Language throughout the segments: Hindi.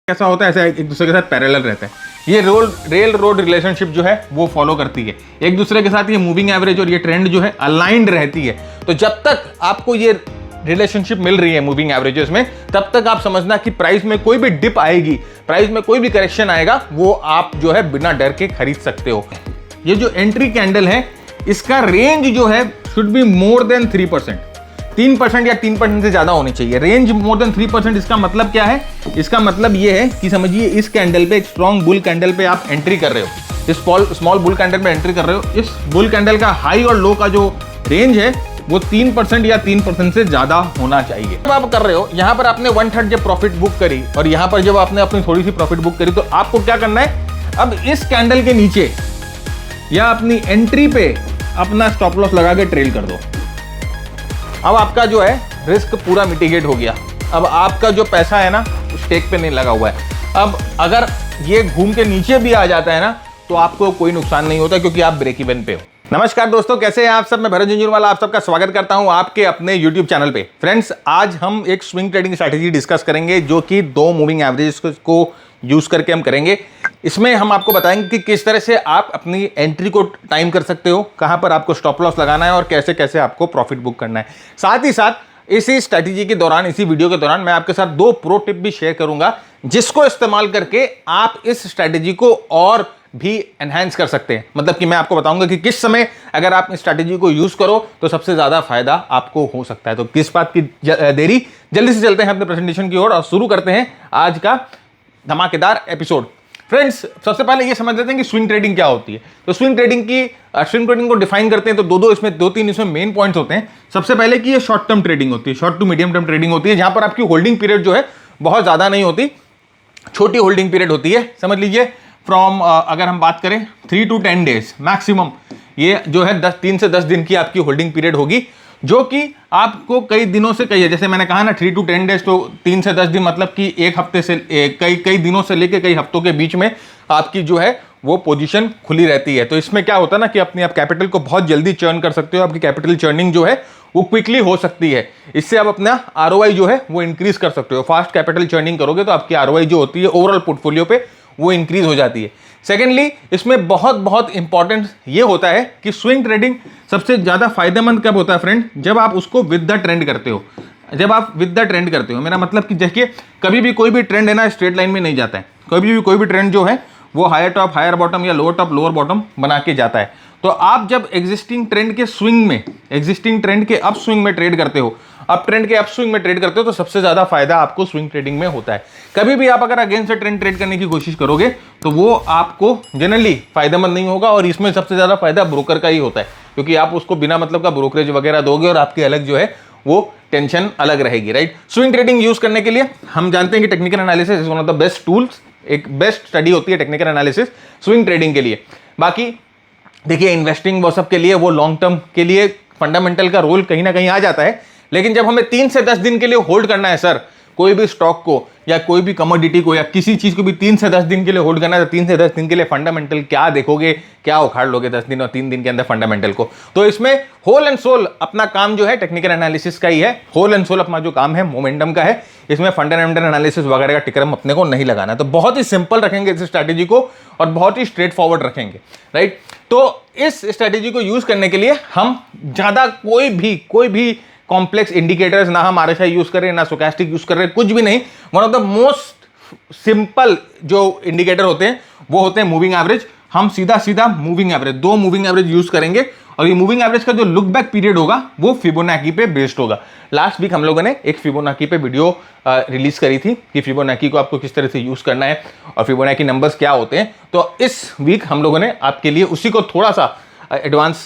कैसा होता है, ऐसे एक दूसरे के साथ पैरेलल रहता है। ये रेल रोड रिलेशनशिप जो है वो फॉलो करती है एक दूसरे के साथ। ये मूविंग एवरेज और ये ट्रेंड जो है अलाइंड रहती है। तो जब तक आपको ये रिलेशनशिप मिल रही है मूविंग एवरेजेस में, तब तक आप समझना कि प्राइस में कोई भी डिप आएगी, प्राइस में कोई भी करेक्शन आएगा, वो आप जो है बिना डर के खरीद सकते हो। ये जो एंट्री कैंडल है, इसका रेंज जो है शुड बी मोर देन 3%, 3% या 3% से ज्यादा होनी चाहिए। रेंज मोर देन 3%, इसका मतलब क्या है? इसका मतलब ये है कि समझिए इस कैंडल पे, एक स्ट्रॉन्ग बुल कैंडल पे आप एंट्री कर रहे हो, इस स्मॉल बुल कैंडल पे एंट्री कर रहे हो। इस बुल कैंडल का हाई और लो का जो रेंज है वो 3% या 3% से ज्यादा होना चाहिए। जब आप कर रहे हो, यहां पर आपने 1/3 जब प्रॉफिट बुक करी और यहां पर जब आपने अपनी थोड़ी सी प्रॉफिट बुक करी, तो आपको क्या करना है? अब इस कैंडल के नीचे या अपनी एंट्री पे अपना स्टॉप लॉस लगा के ट्रेल कर दो। अब आपका जो है रिस्क पूरा मिटिगेट हो गया। अब आपका जो पैसा है ना, स्टेक पे नहीं लगा हुआ है। अब अगर ये घूम के नीचे भी आ जाता है ना, तो आपको कोई नुकसान नहीं होता, क्योंकि आप ब्रेक इवन पे हो। नमस्कार दोस्तों, कैसे हैं आप सब? मैं भरत झुंझुनवाला आप सबका स्वागत करता हूं आपके अपने YouTube चैनल पे। फ्रेंड्स, आज हम एक स्विंग ट्रेडिंग स्ट्रैटेजी डिस्कस करेंगे, जो कि 2 मूविंग एवरेजेस को यूज करके हम करेंगे। इसमें हम आपको बताएंगे कि किस तरह से आप अपनी एंट्री को टाइम कर सकते हो, कहां पर आपको स्टॉप लॉस लगाना है और कैसे कैसे आपको प्रॉफिट बुक करना है। साथ ही साथ इसी स्ट्रैटेजी के दौरान, इसी वीडियो के दौरान मैं आपके साथ 2 प्रो टिप भी शेयर करूंगा, जिसको इस्तेमाल करके आप इस स्ट्रैटेजी को और भी एनहांस कर सकते हैं। मतलब कि मैं आपको बताऊंगा कि किस समय अगर आप इस स्ट्रैटेजी को यूज करो तो सबसे ज्यादा फायदा आपको हो सकता है। तो किस बात की देरी, जल्दी से चलते हैं अपने प्रेजेंटेशन की ओर और शुरू करते हैं आज का धमाकेदार एपिसोड। फ्रेंड्स, सबसे पहले ये समझ लेते हैं कि स्विंग ट्रेडिंग क्या होती है। तो स्विंग ट्रेडिंग को डिफाइन करते हैं तो दो तीन इसमें मेन पॉइंट्स होते हैं। सबसे पहले कि ये शॉर्ट टर्म ट्रेडिंग होती है, short to medium term trading होती है, जहां पर आपकी होल्डिंग पीरियड जो है बहुत ज्यादा नहीं होती, छोटी होल्डिंग पीरियड होती है। समझ लीजिए फ्रॉम अगर हम बात करें 3 to 10 डेज मैक्सिमम, ये जो है 3 से 10 दिन की आपकी होल्डिंग पीरियड होगी, जो कि आपको कई दिनों से जैसे मैंने कहा ना 3 to 10 डेज, तो 3 से 10 दिन मतलब कि एक हफ्ते से कई दिनों से लेकर कई हफ्तों के बीच में आपकी जो है वो पोजीशन खुली रहती है। तो इसमें क्या होता है ना कि अपनी आप कैपिटल को बहुत जल्दी चर्न कर सकते हो। आपकी कैपिटल चर्निंग जो है वो क्विकली हो सकती है। इससे आप अपना ROI जो है वो इंक्रीज कर सकते हो। फास्ट कैपिटल चर्निंग करोगे तो आपकी ROI जो होती है ओवरऑल पोर्टफोलियो पे वो इंक्रीज हो जाती है। सेकेंडली, इसमें बहुत इंपॉर्टेंट ये होता है कि स्विंग ट्रेडिंग सबसे ज्यादा फायदेमंद कब होता है फ्रेंड? जब आप उसको विद द ट्रेंड करते हो। जब आप विद द ट्रेंड करते हो, मेरा मतलब कि देखिए, कभी भी कोई भी ट्रेंड है ना स्ट्रेट लाइन में नहीं जाता है। कभी भी कोई भी ट्रेंड जो है वो हायर टॉप हायर बॉटम या लोअर टॉप लोअर बॉटम बना के जाता है। तो आप जब एग्जिस्टिंग ट्रेंड के स्विंग में, एग्जिस्टिंग ट्रेंड के अप स्विंग में ट्रेड करते हो, अप ट्रेंड के अप स्विंग में ट्रेड करते हो, तो सबसे ज्यादा फायदा आपको स्विंग ट्रेडिंग में होता है। कभी भी आप अगर अगेंस्ट ट्रेंड ट्रेड करने की कोशिश करोगे तो वो आपको जनरली फायदेमंद नहीं होगा, और इसमें सबसे ज्यादा फायदा ब्रोकर का ही होता है, क्योंकि आप उसको बिना मतलब का ब्रोकरेज वगैरह दोगे और आपकी अलग जो है वो टेंशन अलग रहेगी, राइट? स्विंग ट्रेडिंग यूज करने के लिए हम जानते हैं कि technical analysis is one of the best tools, एक बेस्ट स्टडी होती है टेक्निकल एनालिसिस स्विंग ट्रेडिंग के लिए। बाकी देखिए, इन्वेस्टिंग वो सब के लिए, वो लॉन्ग टर्म के लिए फंडामेंटल का रोल कहीं ना कहीं आ जाता है। लेकिन जब हमें 3 से 10 दिन के लिए होल्ड करना है सर, कोई भी स्टॉक को या कोई भी कमोडिटी को या किसी चीज को भी 3 से 10 दिन के लिए होल्ड करना है, तो 3 से 10 दिन के लिए फंडामेंटल क्या देखोगे, क्या उखाड़ लोगे 10 दिन और 3 दिन के अंदर फंडामेंटल को? तो इसमें होल एंड सोल अपना काम जो है टेक्निकल एनालिसिस का ही है। होल एंड सोल अपना जो काम है मोमेंटम का है। इसमें फंडामेंटल एनालिसिस वगैरह का टिकरम अपने को नहीं लगाना है। तो बहुत ही सिंपल रखेंगे इस स्ट्रैटेजी को और बहुत ही स्ट्रेट फॉरवर्ड रखेंगे, राइट? तो इस स्ट्रैटेजी को यूज करने के लिए हम ज्यादा कोई भी कॉम्प्लेक्स इंडिकेटर्स, ना हम RSI यूज कर रहे हैं, ना स्टोचैस्टिक यूज कर रहे हैं, कुछ भी नहीं। One of the most simple जो इंडिकेटर होते हैं वो होते हैं मूविंग एवरेज। हम सीधा moving average, 2 moving average use करेंगे, और ये मूविंग एवरेज का जो लुक बैक पीरियड होगा वो फिबोनाची पे बेस्ड होगा। लास्ट वीक हम लोगों ने एक फिबोनाची पे वीडियो रिलीज करी थी कि फिबोनाची को आपको किस तरह से यूज करना है और फिबोनाची नंबर्स क्या होते हैं। तो इस वीक हम लोगों ने आपके लिए उसी को थोड़ा सा एडवांस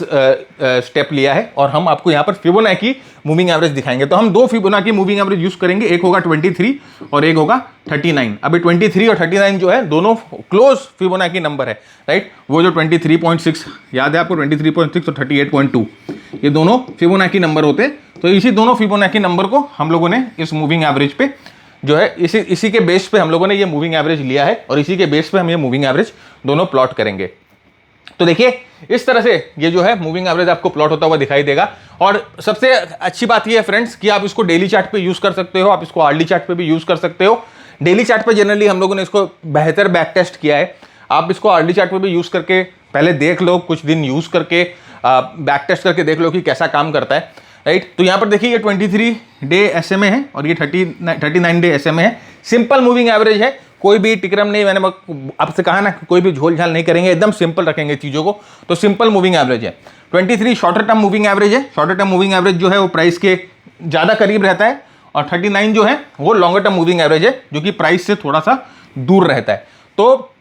स्टेप लिया है, और हम आपको यहाँ पर फिबोनाची मूविंग एवरेज दिखाएंगे। तो हम 2 फिबोनाची मूविंग एवरेज यूज करेंगे, एक होगा 23 और एक होगा 39। अभी 23 और 39 जो है दोनों क्लोज फिबोनाची नंबर है, राइट? वो जो 23.6 याद है आपको, 23.6 और 38.2, ये दोनों फिबोनाची नंबर होते हैं। तो इसी दोनों फिबोनाची नंबर को हम लोगों ने इस मूविंग एवरेज पे जो है इसी के बेस पे हम लोगों ने ये मूविंग एवरेज लिया है, और इसी के बेस पे हम ये मूविंग एवरेज दोनों प्लॉट करेंगे। तो देखिए, इस तरह से ये जो है मूविंग एवरेज आपको प्लॉट होता हुआ दिखाई देगा। और सबसे अच्छी बात ये है फ्रेंड्स कि आप इसको डेली चार्ट पे यूज कर सकते हो, आप इसको आर्ली चार्ट पे भी यूज कर सकते हो। डेली चार्ट पे जनरली हम लोगों ने इसको बेहतर बैक टेस्ट किया है। आप इसको अर्ली चार्ट पे भी यूज़ करके पहले देख लो, कुछ दिन यूज़ करके बैक टेस्ट करके देख लो कि कैसा काम करता है, राइट। तो यहाँ पर देखिए ये 23 डे SMA है और ये 39 डे SMA है। सिंपल मूविंग एवरेज है, कोई भी टिक्रम नहीं, मैंने आपसे कहा ना कोई भी झोल झाल नहीं करेंगे, एकदम सिंपल रखेंगे चीज़ों को। तो सिंपल मूविंग एवरेज है। 23 शॉर्टर टर्म मूविंग एवरेज है। शॉर्टर टर्म मूविंग एवरेज जो है वो प्राइस के ज़्यादा करीब रहता है, और 39 जो है वो लॉन्गर टर्म मूविंग एवरेज है जो कि प्राइस से थोड़ा सा दूर रहता है। तो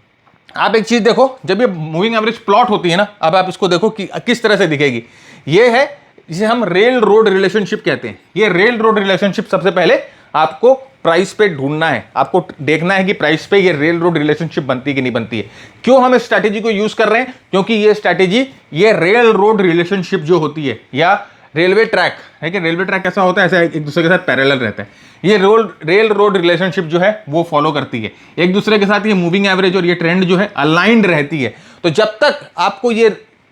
आप एक चीज़ देखो, जब ये मूविंग एवरेज प्लॉट होती है ना, अब आप इसको देखो कि किस तरह से दिखेगी। ये है जिसे हम रेल रोड रिलेशनशिप कहते हैं। ये रेल रोड रिलेशनशिप सबसे पहले आपको प्राइस पे ढूंढना है, आपको देखना है कि प्राइस पे ये रेल रोड रिलेशनशिप बनती है कि नहीं बनती है। क्यों हम इस स्ट्रैटेजी को यूज कर रहे हैं? क्योंकि ये स्ट्रैटेजी, ये रेल रोड रिलेशनशिप जो होती है, या रेलवे ट्रैक है कि रेलवे ट्रैक कैसा होता है, ऐसा एक दूसरे के साथ पैरेलल रहता है। ये रेल रोड रिलेशनशिप जो है वो फॉलो करती है एक दूसरे के साथ। ये मूविंग एवरेज और ये ट्रेंड जो है अलाइंड रहती है। तो जब तक आपको ये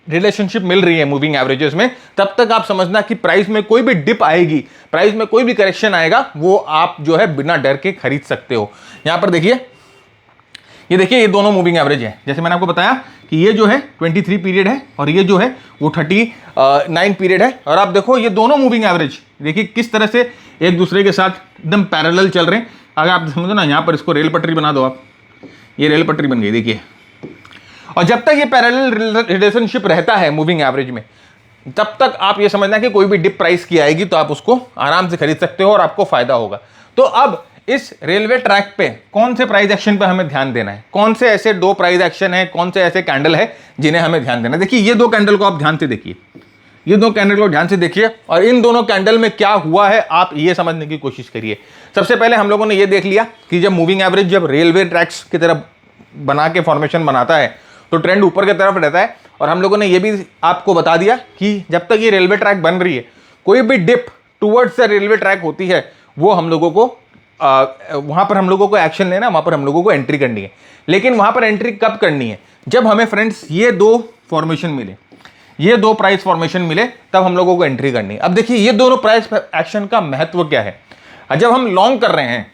रिलेशनशिप मिल रही है मूविंग एवरेजेस में, तब तक आप समझना कि प्राइस में कोई भी डिप आएगी, प्राइस में कोई भी करेक्शन आएगा, वो आप जो है बिना डर के खरीद सकते हो। यहां पर देखिए, ये देखिए, ये दोनों मूविंग एवरेज है। जैसे मैंने आपको बताया कि ये जो है 23 पीरियड है और ये जो है वो 39 पीरियड है। और आप देखो ये दोनों मूविंग एवरेज देखिए किस तरह से एक दूसरे के साथ एकदम पैरेलल चल रहे हैं। अगर आप समझो ना, यहाँ पर इसको रेल पटरी बना दो आप, ये रेल पटरी बन गई देखिए। और जब तक ये पैरेलल रिलेशनशिप रहता है मूविंग एवरेज में, तब तक आप ये समझना कि कोई भी डिप प्राइस की आएगी तो आप उसको आराम से खरीद सकते हो और आपको फायदा होगा। तो अब इस रेलवे ट्रैक पे कौन से प्राइस एक्शन पे हमें ध्यान देना है, कौन से ऐसे दो प्राइस एक्शन है, कौन से ऐसे कैंडल है जिन्हें हमें ध्यान देना है। देखिए ये दो कैंडल को आप ध्यान से देखिए, ये दो कैंडल को ध्यान से देखिए और इन दोनों कैंडल में क्या हुआ है आप ये समझने की कोशिश करिए। सबसे पहले हम लोगों ने ये देख लिया कि जब मूविंग एवरेज जब रेलवे ट्रैक्स की तरफ बना के फॉर्मेशन बनाता है तो ट्रेंड ऊपर की तरफ रहता है। और हम लोगों ने ये भी आपको बता दिया कि जब तक ये रेलवे ट्रैक बन रही है, कोई भी dip towards the railway track होती है, वो हम लोगों को वहां पर हम लोगों को एक्शन लेना, वहां पर हम लोगों को एंट्री करनी है। लेकिन वहां पर एंट्री कब करनी है? जब हमें फ्रेंड्स ये दो फॉर्मेशन मिले, ये दो प्राइस फॉर्मेशन मिले, तब हम लोगों को एंट्री करनी है। अब देखिए ये दोनों प्राइस एक्शन का महत्व क्या है। जब हम लॉन्ग कर रहे हैं,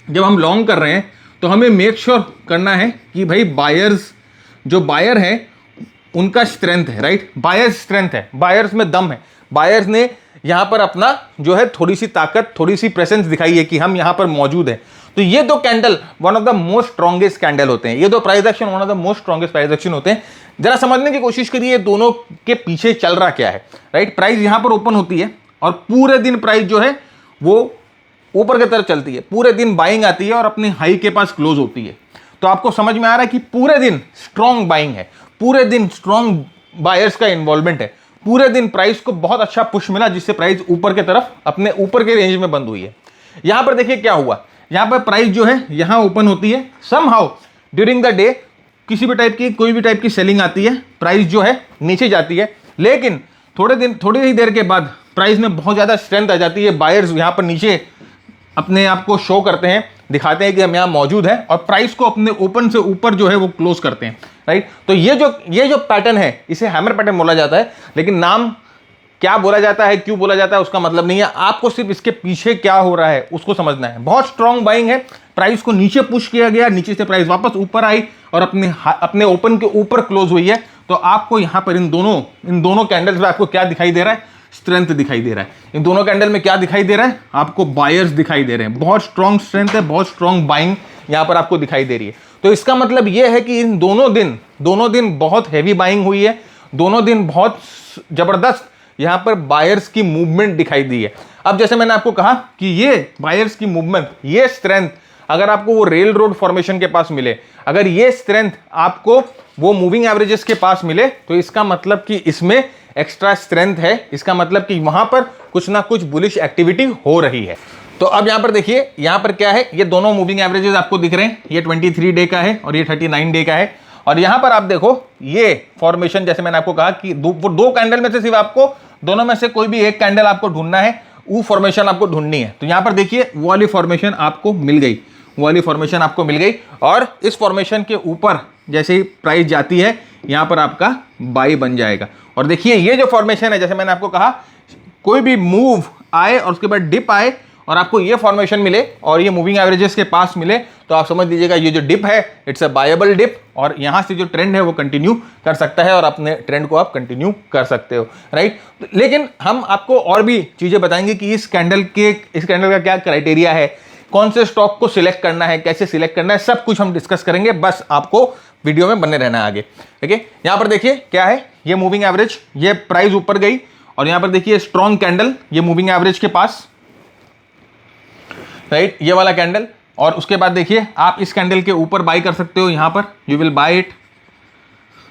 जब हम लॉन्ग कर रहे हैं तो हमें मेक श्योर करना है कि भाई बायर्स, जो बायर है उनका स्ट्रेंथ है, राइट। बायर्स स्ट्रेंथ है, बायर्स में दम है, बायर्स ने यहां पर अपना जो है थोड़ी सी ताकत, थोड़ी सी प्रेजेंस दिखाई है कि हम यहां पर मौजूद हैं। तो ये दो candle one of the most strongest candle होते हैं, ये दो price action one of the most strongest price action होते हैं। जरा समझने की कोशिश करिए दोनों के पीछे चल रहा क्या है, राइट। प्राइस यहां पर ओपन होती है और पूरे दिन प्राइस जो है वो ऊपर की तरफ चलती है, पूरे दिन बाइंग आती है और अपनी हाई के पास क्लोज होती है। तो आपको समझ में आ रहा है कि पूरे दिन स्ट्रॉन्ग बाइंग है, पूरे दिन स्ट्रॉन्ग बायर्स का इन्वॉल्वमेंट है, पूरे दिन प्राइस को बहुत अच्छा पुश मिला जिससे प्राइस ऊपर की तरफ अपने ऊपर के रेंज में बंद हुई है। यहां पर देखिए क्या हुआ, यहां पर प्राइस जो है यहां ओपन होती है, समहाउ ड्यूरिंग द डे किसी भी टाइप की, कोई भी टाइप की सेलिंग आती है, प्राइस जो है नीचे जाती है। लेकिन थोड़ी ही देर के बाद प्राइस में बहुत ज्यादा स्ट्रेंथ आ जाती है, बायर्स यहां पर नीचे अपने आप को शो करते हैं, दिखाते हैं कि हम यहाँ मौजूद हैं और प्राइस को अपने ओपन से ऊपर जो है वो क्लोज करते हैं, राइट। तो ये जो पैटर्न है इसे हैमर पैटर्न बोला जाता है। लेकिन नाम क्या बोला जाता है, क्यों बोला जाता है, उसका मतलब नहीं है। आपको सिर्फ इसके पीछे क्या हो रहा है उसको समझना है। बहुत स्ट्रॉन्ग बाइंग है, प्राइस को नीचे पुश किया गया, नीचे से प्राइस वापस ऊपर आई और अपने ओपन के ऊपर क्लोज हुई है। तो आपको यहाँ पर इन दोनों कैंडल्स में आपको क्या दिखाई दे रहा है? स्ट्रेंथ दिखाई दे रहा है। इन दोनों कैंडल में क्या दिखाई दे रहा है? आपको बायर्स दिखाई दे रहे हैं, बहुत स्ट्रॉन्ग स्ट्रेंथ है, बहुत स्ट्रॉन्ग बाइंग यहां पर आपको दिखाई दे रही है। तो इसका मतलब यह है कि इन दोनों दिन बहुत हैवी बाइंग हुई है, दोनों दिन बहुत जबरदस्त यहां पर बायर्स की मूवमेंट दिखाई दी है। अब जैसे मैंने आपको कहा कि ये बायर्स की मूवमेंट, ये स्ट्रेंथ अगर आपको वो रेल रोड फॉर्मेशन के पास मिले, अगर ये स्ट्रेंथ आपको वो मूविंग एवरेजेस के पास मिले, तो इसका मतलब कि इसमें एक्स्ट्रा स्ट्रेंथ है, इसका मतलब कि वहां पर कुछ ना कुछ बुलिश एक्टिविटी हो रही है। तो अब यहां पर देखिए, यहां पर क्या है, ये दोनों मूविंग एवरेजेस आपको दिख रहे हैं, ये 23 डे का है और ये 39 डे का है। और यहां पर आप देखो ये फॉर्मेशन, जैसे मैंने आपको कहा कि दो कैंडल में से सिर्फ आपको दोनों में से कोई भी एक कैंडल आपको ढूंढना है, वो फॉर्मेशन आपको ढूंढनी है। तो यहां पर देखिए वो वाली फॉर्मेशन आपको मिल गई, वो वाली फॉर्मेशन आपको मिल गई और इस फॉर्मेशन के ऊपर जैसे ही प्राइस जाती है यहां पर आपका बाई बन जाएगा। और देखिए ये जो फॉर्मेशन है, जैसे मैंने आपको कहा, कोई भी मूव आए और उसके बाद डिप आए और आपको ये फॉर्मेशन मिले और ये मूविंग एवरेजेस के पास मिले, तो आप समझ लीजिएगा ये जो डिप है इट्स अ बायबल डिप, और यहाँ से जो ट्रेंड है वो कंटिन्यू कर सकता है और अपने ट्रेंड को आप कंटिन्यू कर सकते हो, राइट। लेकिन हम आपको और भी चीज़ें बताएंगे कि इस कैंडल का क्या क्राइटेरिया है, कौन से स्टॉक को सिलेक्ट करना है, कैसे सिलेक्ट करना है, सब कुछ हम डिस्कस करेंगे। बस आपको वीडियो में बने रहना है आगे, ठीक है। यहाँ पर देखिए क्या है, ये मूविंग एवरेज, ये प्राइस ऊपर गई और यहाँ पर देखिए स्ट्रॉन्ग कैंडल, ये मूविंग एवरेज के पास, राइट, ये वाला कैंडल। और उसके बाद देखिए आप इस कैंडल के ऊपर बाई कर सकते हो, यहाँ पर यू विल बाय इट,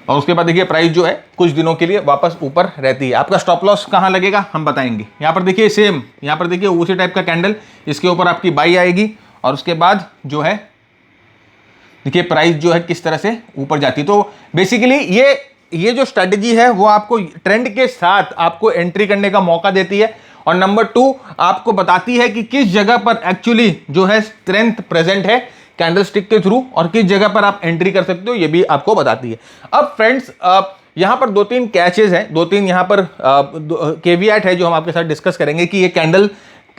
और उसके बाद देखिए प्राइस जो है कुछ दिनों के लिए वापस ऊपर रहती है। आपका स्टॉप लॉस कहाँ लगेगा हम बताएंगे। यहाँ पर देखिए सेम, यहाँ पर देखिए उसी टाइप का कैंडल, इसके ऊपर आपकी बाई आएगी और उसके बाद जो है देखिए प्राइस जो है किस तरह से ऊपर जाती है। तो बेसिकली ये जो स्ट्रेटजी है वो आपको ट्रेंड के साथ आपको एंट्री करने का मौका देती है, और नंबर 2 आपको बताती है कि किस जगह पर एक्चुअली जो है स्ट्रेंथ प्रेजेंट है कैंडलस्टिक के थ्रू, और किस जगह पर आप एंट्री कर सकते हो ये भी आपको बताती है। अब फ्रेंड्स यहाँ पर 2-3 कैचेज हैं, 2-3 यहाँ पर केविएट है जो हम आपके साथ डिस्कस करेंगे कि ये कैंडल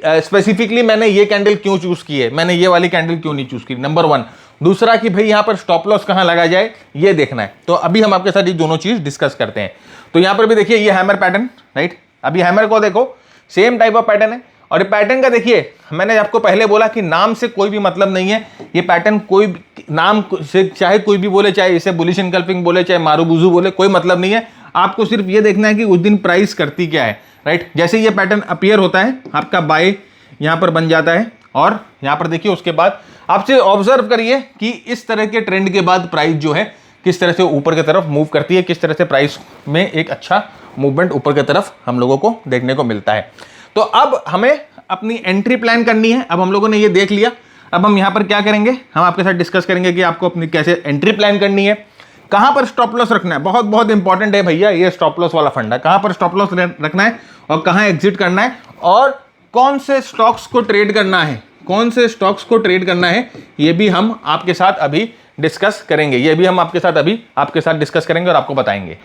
स्पेसिफिकली मैंने ये कैंडल क्यों चूज की है, मैंने ये वाली कैंडल क्यों नहीं चूज की, नंबर 1। दूसरा कि भाई यहाँ पर स्टॉप लॉस कहाँ लगा जाए ये देखना है। तो अभी हम आपके साथ ये दोनों चीज डिस्कस करते हैं। तो यहाँ पर भी देखिए ये हैमर पैटर्न, राइट, अभी हैमर को देखो सेम टाइप ऑफ पैटर्न है, और ये पैटर्न का देखिए मैंने आपको पहले बोला कि नाम से कोई भी मतलब नहीं है। ये पैटर्न कोई नाम से चाहे कोई भी बोले, चाहे इसे बुलिश इनकल्फिंग बोले, चाहे मारूबुजू बोले, कोई मतलब नहीं है। आपको सिर्फ ये देखना है कि उस दिन प्राइस करती क्या है, राइट। जैसे ये पैटर्न अपीयर होता है आपका बाय यहाँ पर बन जाता है, और यहाँ पर देखिए उसके बाद आपसे ऑब्जर्व करिए कि इस तरह के ट्रेंड के बाद प्राइस जो है किस तरह से ऊपर की तरफ मूव करती है, किस तरह से प्राइस में एक अच्छा मूवमेंट ऊपर की तरफ हम लोगों को देखने को मिलता है। तो अब हमें अपनी एंट्री प्लान करनी है। अब हम लोगों ने ये देख लिया, अब हम यहाँ पर क्या करेंगे, हम आपके साथ डिस्कस करेंगे कि आपको अपनी कैसे एंट्री प्लान करनी है, कहाँ पर स्टॉप लॉस रखना है। बहुत बहुत इंपॉर्टेंट है भैया ये स्टॉप लॉस वाला फंडा, कहाँ पर स्टॉप लॉस रखना है और कहाँ एग्जिट करना है, और कौन से स्टॉक्स को ट्रेड करना है, कौन से स्टॉक्स को ट्रेड करना है, ये भी हम आपके साथ अभी डिस्कस करेंगे, ये भी हम आपके साथ डिस्कस करेंगे और आपको बताएंगे।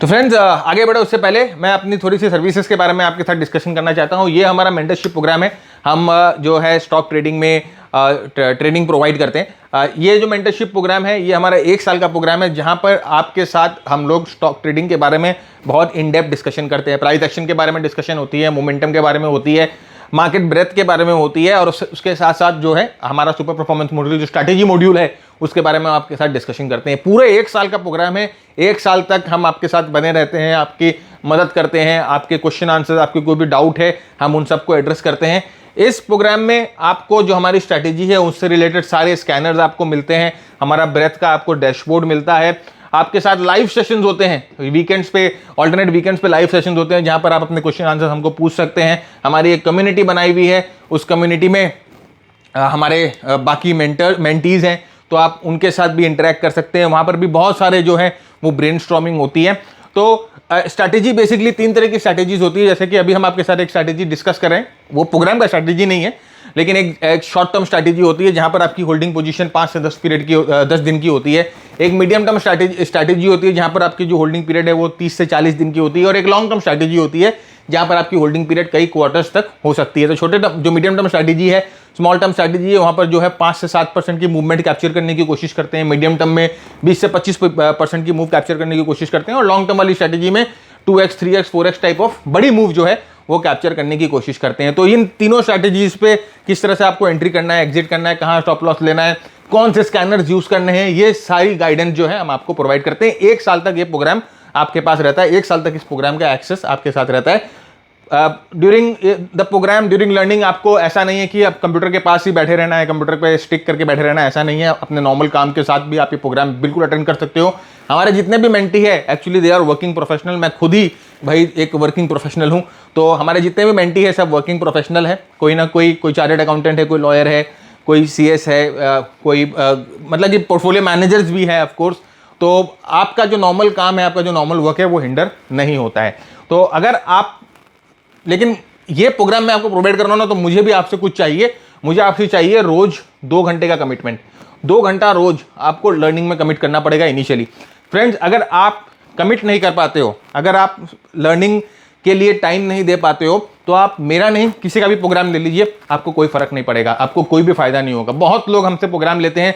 तो फ्रेंड्स आगे बढ़े उससे पहले मैं अपनी थोड़ी सी सर्विसेज के बारे में आपके साथ डिस्कशन करना चाहता हूँ। ये हमारा मेंटरशिप प्रोग्राम है, हम जो है स्टॉक ट्रेडिंग में ट्रेनिंग प्रोवाइड करते हैं। ये जो मेंटरशिप प्रोग्राम है ये हमारा 1 साल का प्रोग्राम है, जहाँ पर आपके साथ हम लोग स्टॉक ट्रेडिंग के बारे में बहुत इन डेप्थ डिस्कशन करते हैं। प्राइस एक्शन के बारे में डिस्कशन होती है, मोमेंटम के बारे में होती है, मार्केट ब्रेथ के बारे में होती है, और उसके साथ साथ जो है हमारा सुपर परफॉर्मेंस मॉड्यूल जो स्ट्रैटेजी मॉड्यूल है उसके बारे में आपके साथ डिस्कशन करते हैं। पूरे 1 साल का प्रोग्राम है, 1 साल तक हम आपके साथ बने रहते हैं, आपकी मदद करते हैं, आपके क्वेश्चन आंसर, आपके कोई भी डाउट है हम उन सबको एड्रेस करते हैं। इस प्रोग्राम में आपको जो हमारी स्ट्रैटेजी है उससे रिलेटेड सारे स्कैनर्स आपको मिलते हैं, हमारा ब्रेथ का आपको डैशबोर्ड मिलता है, आपके साथ लाइव सेशंस होते हैं वीकेंड्स पे, ऑल्टरनेट वीकेंड्स पे लाइव सेशंस होते हैं जहां पर आप अपने क्वेश्चन आंसर हमको पूछ सकते हैं। हमारी एक कम्युनिटी बनाई हुई है, उस कम्युनिटी में हमारे बाकी मेंटीज हैं, तो आप उनके साथ भी इंटरेक्ट कर सकते हैं। वहां पर भी बहुत सारे जो है वो ब्रेनस्टॉर्मिंग होती है। तो स्ट्रैटेजी बेसिकली 3 तरह की स्ट्रैटेजीज होती है, जैसे कि अभी हम आपके साथ एक स्ट्रैटेजी डिस्कस कर रहे हैं, वो प्रोग्राम का स्ट्रैटेजी नहीं है लेकिन एक शॉर्ट टर्म स्ट्रैटेजी होती है जहां पर आपकी होल्डिंग पोजीशन 5 से 10 दिन की होती है। एक मीडियम टर्म स्ट्रैटेजी होती है जहां पर आपकी जो होल्डिंग पीरियड है वो 30 से 40 दिन की होती है, और एक लॉन्ग टर्म स्ट्रैटेजी होती है जहां पर आपकी होल्डिंग पीरियड कई क्वार्टर्स तक हो सकती है। तो छोटे टर्म जो मीडियम टर्म स्ट्रैटेजी है, स्मॉल टर्म स्ट्रैटेजी है, वहां पर जो है 5 से 7% की मूवमेंट कैप्चर करने की कोशिश करते हैं, मीडियम टर्म में 20 से 25% की मूव कैप्चर करने की कोशिश करते हैं, और लॉन्ग टर्म वाली स्ट्रैटेजी में 2x 3x 4x type of बड़ी मूव जो है वो कैप्चर करने की कोशिश करते हैं। तो इन तीनों स्ट्रैटेजीज पे किस तरह से आपको एंट्री करना है, एग्जिट करना है, कहाँ स्टॉप लॉस लेना है, कौन से स्कैनर्स यूज करने हैं, ये सारी गाइडेंस जो है हम आपको प्रोवाइड करते हैं। 1 साल तक ये प्रोग्राम आपके पास रहता है, 1 साल तक इस प्रोग्राम का एक्सेस आपके साथ रहता है। During the programme, during learning आपको ऐसा नहीं है कि आप कंप्यूटर के पास ही बैठे रहना है, कंप्यूटर पे स्टिक करके बैठे रहना है, ऐसा नहीं है। अपने नॉर्मल काम के साथ भी आप ये प्रोग्राम बिल्कुल अटेंड कर सकते हो। हमारे जितने भी मेंटी है actually they are working professional, मैं खुद ही भाई एक वर्किंग प्रोफेशनल हूँ, तो हमारे जितने भी मेंटी है सब वर्किंग प्रोफेशनल है। कोई ना कोई चार्टर्ड अकाउंटेंट है, कोई लॉयर है, कोई CS है, कोई मतलब कि पोर्टफोलियो मैनेजर्स भी है ऑफ कोर्स। तो आपका जो नॉर्मल काम है, आपका जो नॉर्मल वर्क है वो हिंडर नहीं होता है। तो अगर आप, लेकिन ये प्रोग्राम मैं आपको प्रोवाइड कर रहा हूं ना, तो मुझे भी आपसे कुछ चाहिए, मुझे आपसे चाहिए रोज 2 घंटे का कमिटमेंट। 2 घंटा रोज आपको लर्निंग में कमिट करना पड़ेगा इनिशियली। फ्रेंड्स, अगर आप कमिट नहीं कर पाते हो, अगर आप लर्निंग के लिए टाइम नहीं दे पाते हो तो आप मेरा नहीं किसी का भी प्रोग्राम ले लीजिए, आपको कोई फर्क नहीं पड़ेगा, आपको कोई भी फायदा नहीं होगा। बहुत लोग हमसे प्रोग्राम लेते हैं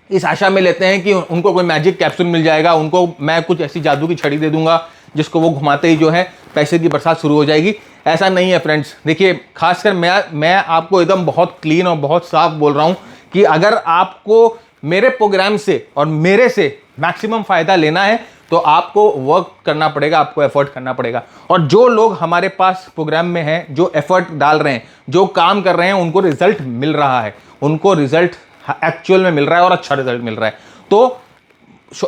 इस आशा में लेते हैं कि उनको कोई मैजिक कैप्सूल मिल जाएगा, उनको मैं कुछ ऐसी जादू की छड़ी दे दूंगा जिसको वो घुमाते ही जो है पैसे की बरसात शुरू हो जाएगी। ऐसा नहीं है फ्रेंड्स। देखिए, खासकर मैं आपको एकदम बहुत क्लीन और बहुत साफ बोल रहा हूं कि अगर आपको मेरे प्रोग्राम से और मेरे से मैक्सिमम फायदा लेना है तो आपको वर्क करना पड़ेगा, आपको एफर्ट करना पड़ेगा। और जो लोग हमारे पास प्रोग्राम में हैं, जो एफर्ट डाल रहे हैं, जो काम कर रहे हैं, उनको रिजल्ट मिल रहा है, उनको रिजल्ट एक्चुअल में मिल रहा है और अच्छा रिजल्ट मिल रहा है। तो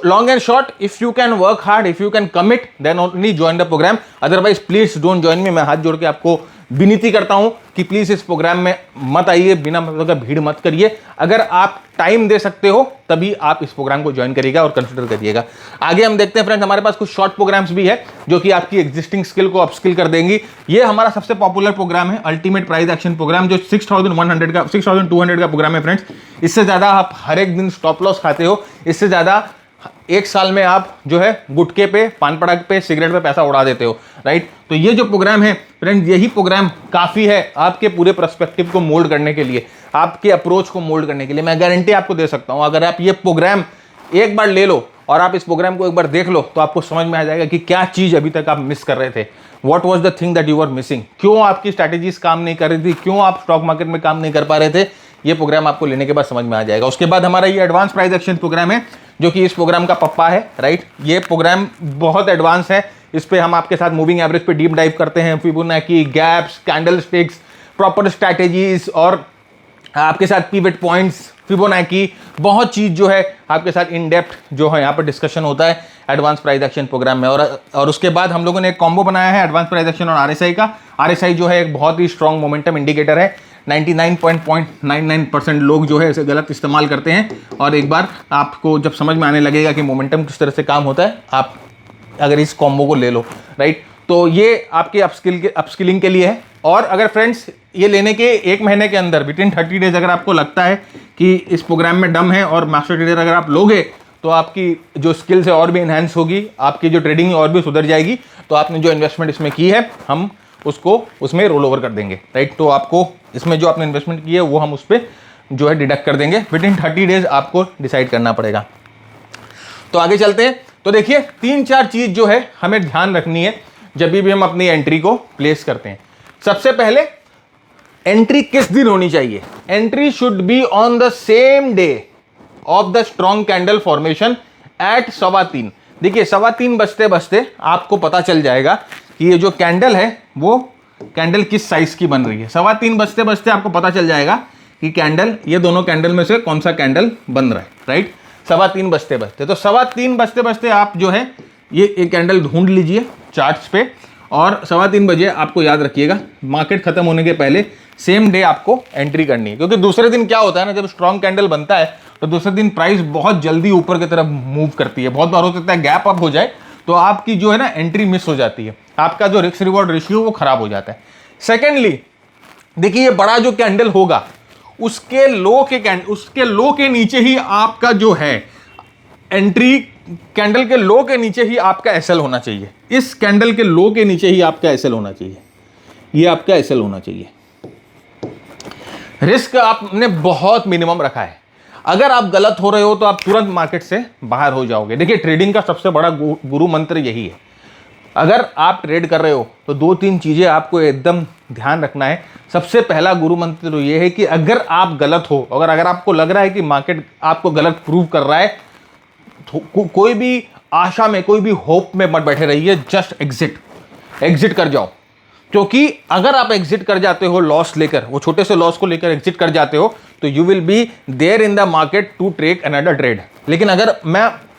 long and short, if you can work hard, if you can commit, then only join the programme, otherwise please don't join me. मैं हाथ जोड़ के आपको विनती करता हूं कि प्लीज इस प्रोग्राम में मत आइए, बिना मतलब का भीड़ मत करिए। अगर आप टाइम दे सकते हो तभी आप इस प्रोग्राम को ज्वाइन करिएगा और कंसिडर करिएगा। आगे हम देखते हैं फ्रेंड्स, हमारे पास कुछ शॉर्ट प्रोग्राम्स भी है जो कि आपकी एग्जिस्टिंग स्किल को अपस्किल कर देंगी। ये हमारा सबसे पॉपुलर प्रोग्राम है, अल्टीमेट प्राइस एक्शन प्रोग्राम, जो 6,200 का प्रोग्राम है फ्रेंड्स। इससे ज्यादा आप हर एक दिन स्टॉप लॉस खाते हो, इससे ज्यादा एक साल में आप जो है गुटके पे, पान पड़ाक पे, सिगरेट पे पैसा उड़ा देते हो, राइट। तो ये जो प्रोग्राम है फ्रेंड्स, यही प्रोग्राम काफी है आपके पूरे पर्सपेक्टिव को मोल्ड करने के लिए, आपके अप्रोच को मोल्ड करने के लिए। मैं गारंटी आपको दे सकता हूं, अगर आप ये प्रोग्राम एक बार ले लो और आप इस प्रोग्राम को एक बार देख लो तो आपको समझ में आ जाएगा कि क्या चीज अभी तक आप मिस कर रहे थे। What was the thing that you were missing, क्यों आपकी स्ट्रैटेजीज काम नहीं कर रही थी, क्यों आप स्टॉक मार्केट में काम नहीं कर पा रहे थे। ये प्रोग्राम आपको लेने के बाद समझ में आ जाएगा। उसके बाद हमारा ये एडवांस प्राइस एक्शन प्रोग्राम है जो कि इस प्रोग्राम का पप्पा है, राइट। ये प्रोग्राम बहुत एडवांस है, इस पे हम आपके साथ मूविंग एवरेज पे डीप डाइव करते हैं, Fibonacci, gaps, candlesticks, proper strategies और आपके साथ पिवट पॉइंट्स, फिबोनाची, बहुत चीज जो है आपके साथ इन डेप्थ जो है यहाँ पर डिस्कशन होता है एडवांस प्राइस एक्शन प्रोग्राम में। और उसके बाद हम लोगों ने एक कॉम्बो बनाया है एडवांस प्राइस एक्शन और आरएसआई का। आरएसआई जो है एक बहुत ही स्ट्रॉन्ग मोमेंटम इंडिकेटर है, 99.99% लोग जो है इसे गलत इस्तेमाल करते हैं। और एक बार आपको जब समझ में आने लगेगा कि मोमेंटम किस तरह से काम होता है, आप अगर इस कॉम्बो को ले लो, राइट। तो ये आपके अपस्किलिंग के लिए है। और अगर फ्रेंड्स ये लेने के एक महीने के अंदर विद इन 30 डेज अगर आपको लगता है कि इस प्रोग्राम में दम है और मास्टर ट्रेडर अगर आप लोगे तो आपकी जो स्किल्स है और भी इन्हांस होगी, आपकी जो ट्रेडिंग और भी सुधर जाएगी। तो आपने जो इन्वेस्टमेंट इसमें की है हम उसको उसमें रोल ओवर कर देंगे, राइट। तो आपको इसमें जो आपने इन्वेस्टमेंट की है वो हम उस पर जो है डिडक्ट कर देंगे। विद इन 30 डेज आपको डिसाइड करना पड़ेगा। तो आगे चलते हैं। तो देखिए 3-4 चीज जो है हमें ध्यान रखनी है जब भी हम अपनी एंट्री को प्लेस करते हैं। सबसे पहले एंट्री किस दिन होनी चाहिए? Entry should be on the same day of the strong candle formation at 3:15। देखिए 3:15 बजते बजते आपको पता चल जाएगा कि ये जो कैंडल है वो कैंडल किस साइज की बन रही है। 3:15 बजते बजते आपको पता चल जाएगा कि कैंडल, ये दोनों कैंडल में से कौन सा कैंडल बन रहा है, राइट। 3:15 बजते बजते, तो 3:15 बजते बजते आप जो है ये एक कैंडल ढूंढ लीजिए चार्ट्स पे और 3:15 बजे आपको याद रखिएगा मार्केट खत्म होने के पहले सेम डे आपको एंट्री करनी है। क्योंकि दूसरे दिन क्या होता है ना, जब स्ट्रॉन्ग कैंडल बनता है तो दूसरे दिन प्राइस बहुत जल्दी ऊपर की तरफ मूव करती है। बहुत बार हो सकता है गैप अप हो जाए तो आपकी जो है ना एंट्री मिस हो जाती है, आपका जो रिस्क रिवॉर्ड रेशियो वो खराब हो जाता है। सेकेंडली देखिए ये बड़ा जो कैंडल होगा उसके लो के नीचे ही आपका जो है एंट्री, कैंडल के लो के नीचे ही आपका एसएल होना चाहिए। इस कैंडल के लो के नीचे ही आपका एसएल होना चाहिए, ये आपका एसएल होना चाहिए। रिस्क आपने बहुत मिनिमम रखा है। अगर आप गलत हो रहे हो तो आप तुरंत मार्केट से बाहर हो जाओगे। देखिए ट्रेडिंग का सबसे बड़ा गुरु मंत्र यही है। अगर आप ट्रेड कर रहे हो तो 2-3 चीजें आपको एकदम ध्यान रखना है। सबसे पहला गुरु मंत्र तो ये है कि अगर आप गलत हो, अगर आपको लग रहा है कि मार्केट आपको गलत प्रूव कर रहा है, तो कोई भी आशा में, कोई भी होप में मत बैठे रहिए, जस्ट एग्जिट कर जाओ। क्योंकि अगर आप एग्जिट कर जाते हो लॉस लेकर, वो छोटे से लॉस को लेकर एग्जिट कर जाते हो तो you will be there in the market to take another trade. लेकिन अगर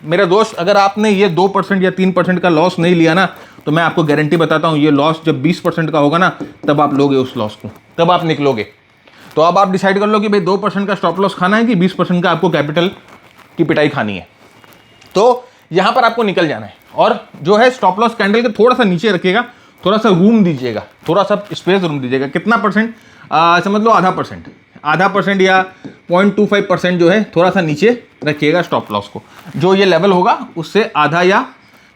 मेरे दोस्त, अगर आपने ये 2% या 3% का लॉस नहीं लिया ना, तो मैं आपको गारंटी बताता हूं ये लॉस जब 20% का होगा ना, तब आप लोगे उस लॉस को, तब आप निकलोगे। तो अब आप डिसाइड कर लो कि भाई 2% का स्टॉप लॉस खाना है कि 20% का आपको कैपिटल की पिटाई खानी है। तो यहां पर आपको निकल जाना है। और जो है स्टॉप लॉस कैंडल के थोड़ा सा नीचे रखिएगा, थोड़ा सा रूम दीजिएगा, थोड़ा सा स्पेस रूम दीजिएगा। कितना परसेंट? समझ लो आधा परसेंट या 0.25% जो है थोड़ा सा नीचे रखिएगा स्टॉप लॉस को। जो ये लेवल होगा उससे आधा या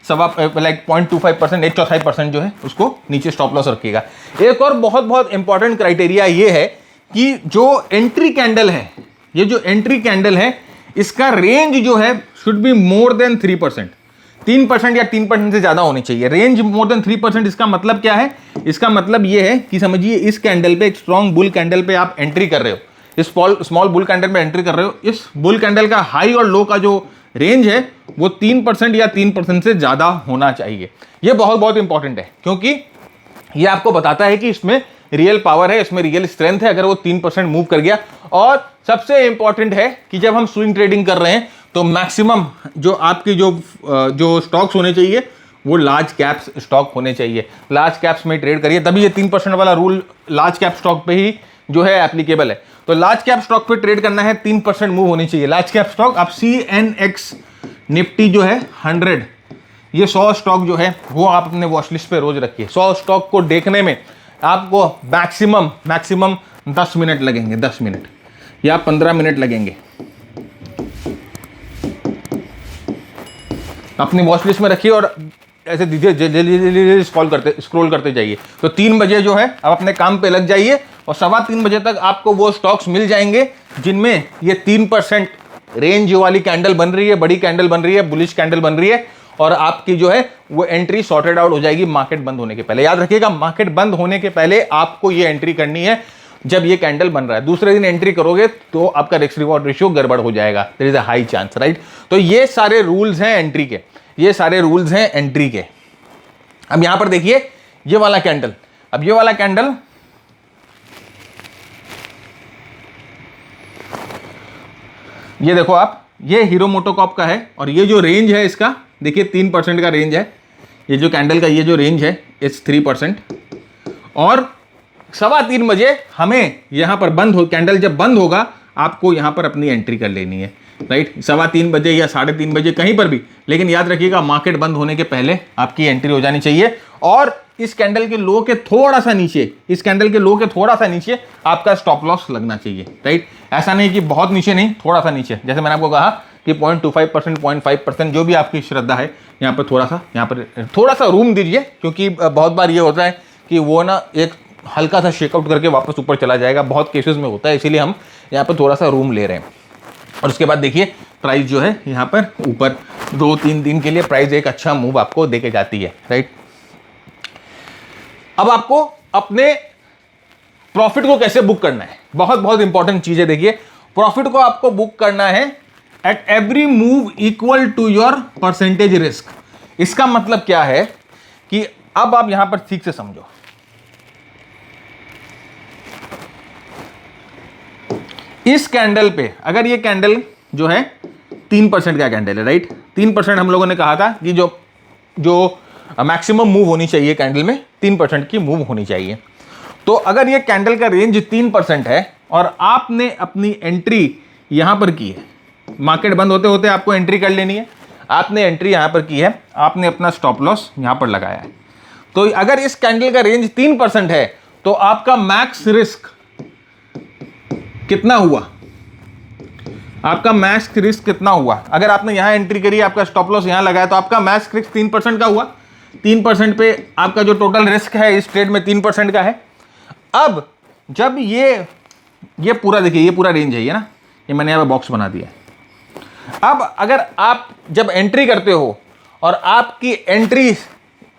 लाइक 0.25%, 1/4% जो है उसको नीचे स्टॉप लॉस रखिएगा। एक और बहुत बहुत इंपॉर्टेंट क्राइटेरिया ये है कि जो एंट्री कैंडल है, ये जो एंट्री कैंडल है इसका रेंज जो है शुड बी मोर देन 3%, 3% या 3% से ज्यादा होनी चाहिए। रेंज मोर देन 3%, इसका मतलब क्या है? इसका मतलब ये है कि समझिए इस कैंडल पे, एक स्ट्रॉन्ग बुल कैंडल पे आप एंट्री कर रहे हो, इस स्मॉल बुल कैंडल पे एंट्री कर रहे हो, इस बुल कैंडल का हाई और लो का जो रेंज है वो 3% या 3% से ज्यादा होना चाहिए। ये बहुत बहुत इंपॉर्टेंट है, क्योंकि ये आपको बताता है कि इसमें रियल पावर है, इसमें रियल स्ट्रेंथ है अगर वो 3% मूव कर गया। और सबसे इंपॉर्टेंट है कि जब हम स्विंग ट्रेडिंग कर रहे हैं तो मैक्सिमम जो आपकी जो स्टॉक्स होने चाहिए वो लार्ज कैप्स स्टॉक होने चाहिए। लार्ज कैप्स में ट्रेड करिए, तभी ये 3% वाला रूल लार्ज कैप स्टॉक पे ही जो है एप्लीकेबल है। तो लार्ज कैप स्टॉक पे ट्रेड करना है, 3% मूव होनी चाहिए लार्ज कैप स्टॉक। आप CNX निफ्टी जो है 100, ये 100 स्टॉक जो है वो आप अपने वॉच लिस्ट पे रोज रखिए। 100 स्टॉक को देखने में आपको मैक्सिमम 10 मिनट लगेंगे, 10 मिनट या 15 मिनट लगेंगे। अपनी वॉच लिस्ट में रखिए और ऐसे जल्दी स्क्रॉल करते जाइए। तो 3 बजे जो है आप अपने काम पे लग जाइए और 3:15 बजे तक आपको वो स्टॉक्स मिल जाएंगे जिनमें ये 3% रेंज वाली कैंडल बन रही है, बड़ी कैंडल बन रही है, बुलिश कैंडल बन रही है, और आपकी जो है वो एंट्री सॉर्टेड आउट हो जाएगी मार्केट बंद होने के पहले। याद रखिएगा, मार्केट बंद होने के पहले आपको ये एंट्री करनी है जब ये कैंडल बन रहा है। दूसरे दिन एंट्री करोगे तो आपका रिस्क रिवॉर्ड रेशियो गड़बड़ हो जाएगा, there is a high chance, right. तो ये सारे रूल्स हैं एंट्री के, ये सारे रूल्स हैं एंट्री के। अब यहां पर देखिए ये वाला कैंडल, अब ये वाला कैंडल ये देखो आप, ये हीरो मोटोकॉर्प का है और ये जो रेंज है इसका देखिए 3% का रेंज है। ये जो कैंडल का ये जो रेंज है इट्स 3%। और 3:15 बजे हमें यहां पर कैंडल जब बंद होगा आपको यहां पर अपनी एंट्री कर लेनी है, राइट। 3:15 बजे या 3:30 बजे कहीं पर भी, लेकिन याद रखिएगा मार्केट बंद होने के पहले आपकी एंट्री हो जानी चाहिए। और इस कैंडल के लो के थोड़ा सा नीचे, इस कैंडल के लो के थोड़ा सा नीचे आपका स्टॉप लॉस लगना चाहिए, राइट। ऐसा नहीं कि बहुत नीचे नहीं, थोड़ा सा नीचे। जैसे मैंने आपको कहा कि 0.25%, 0.5%, जो भी आपकी श्रद्धा है, यहाँ पर थोड़ा सा रूम दीजिए, क्योंकि बहुत बार ये होता है कि वो ना एक हल्का सा शेकआउट करके वापस ऊपर चला जाएगा, बहुत केसेस में होता है, इसीलिए हम यहाँ पर थोड़ा सा रूम ले रहे हैं। और उसके बाद देखिए प्राइस जो है यहाँ पर ऊपर 2-3 दिन के लिए प्राइस एक अच्छा मूव आपको देके जाती है, राइट। अब आपको अपने प्रॉफिट को कैसे बुक करना है, बहुत बहुत इंपॉर्टेंट चीज है। देखिए प्रॉफिट को आपको बुक करना है at every move equal to your percentage risk. इसका मतलब क्या है कि अब आप यहां पर ठीक से समझो, इस कैंडल पे अगर ये कैंडल जो है 3% का कैंडल है, राइट। 3% हम लोगों ने कहा था कि जो मैक्सिमम मूव होनी चाहिए कैंडल में 3% की मूव होनी चाहिए। तो अगर ये कैंडल का रेंज 3% है और आपने अपनी एंट्री यहां पर की है, मार्केट बंद होते होते आपको एंट्री कर लेनी है, आपने एंट्री यहां पर की है, आपने अपना स्टॉप लॉस यहां पर लगाया है। तो अगर इस कैंडल का रेंज 3% है तो आपका मैक्स रिस्क कितना हुआ, आपका मैक्स रिस्क कितना हुआ? अगर आपने यहां एंट्री करी, आपका स्टॉप लॉस यहां लगाया, तो आपका मैक्स रिस्क 3% का हुआ। 3% पे आपका जो टोटल रिस्क है इस ट्रेड में 3% का है। अब जब ये पूरा देखिए, ये पूरा रेंज है, ये ना, ये मैंने यहां पे बॉक्स बना दिया। अब अगर आप जब एंट्री करते हो और आपकी एंट्री,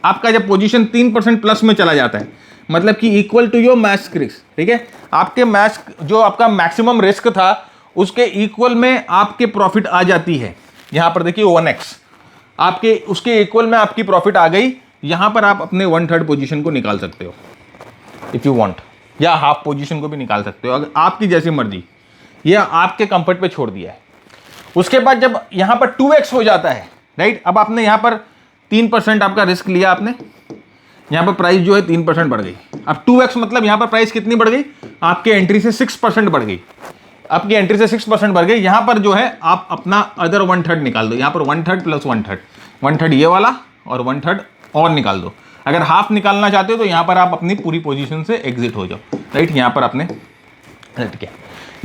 आपका जब पोजीशन 3% प्लस में चला जाता है, मतलब कि equal to your max risk, ठीक है, आपके मैक्स जो आपका मैक्सिमम रिस्क था उसके इक्वल में आपके प्रॉफिट आ जाती है। यहां पर देखिए 1x, आपके उसके इक्वल में आपकी प्रॉफिट आ गई। यहां पर आप अपने 1/3 पोजीशन को निकाल सकते हो इफ यू वांट, या हाफ पोजीशन को भी निकाल सकते हो, अगर आपकी जैसी मर्जी, यह आपके कंफर्ट पे छोड़ दिया है। उसके बाद जब यहां पर 2x हो जाता है, राइट, अब आपने यहां पर 3% आपका रिस्क लिया, आपने यहां पर प्राइस जो है 3% बढ़ गई। अब 2x मतलब यहां पर प्राइस कितनी बढ़ गई, आपके एंट्री से 6% बढ़ गई, आपकी एंट्री से 6% बढ़ गई। यहां पर जो है आप अपना अदर 1/3 निकाल दो, यहां पर 1/3 प्लस 1/3 ये वाला और 1/3 और निकाल दो। अगर हाफ निकालना चाहते हो तो यहां पर आप अपनी पूरी पोजीशन से एग्जिट हो जाओ, राइट। यहां पर आपने किया,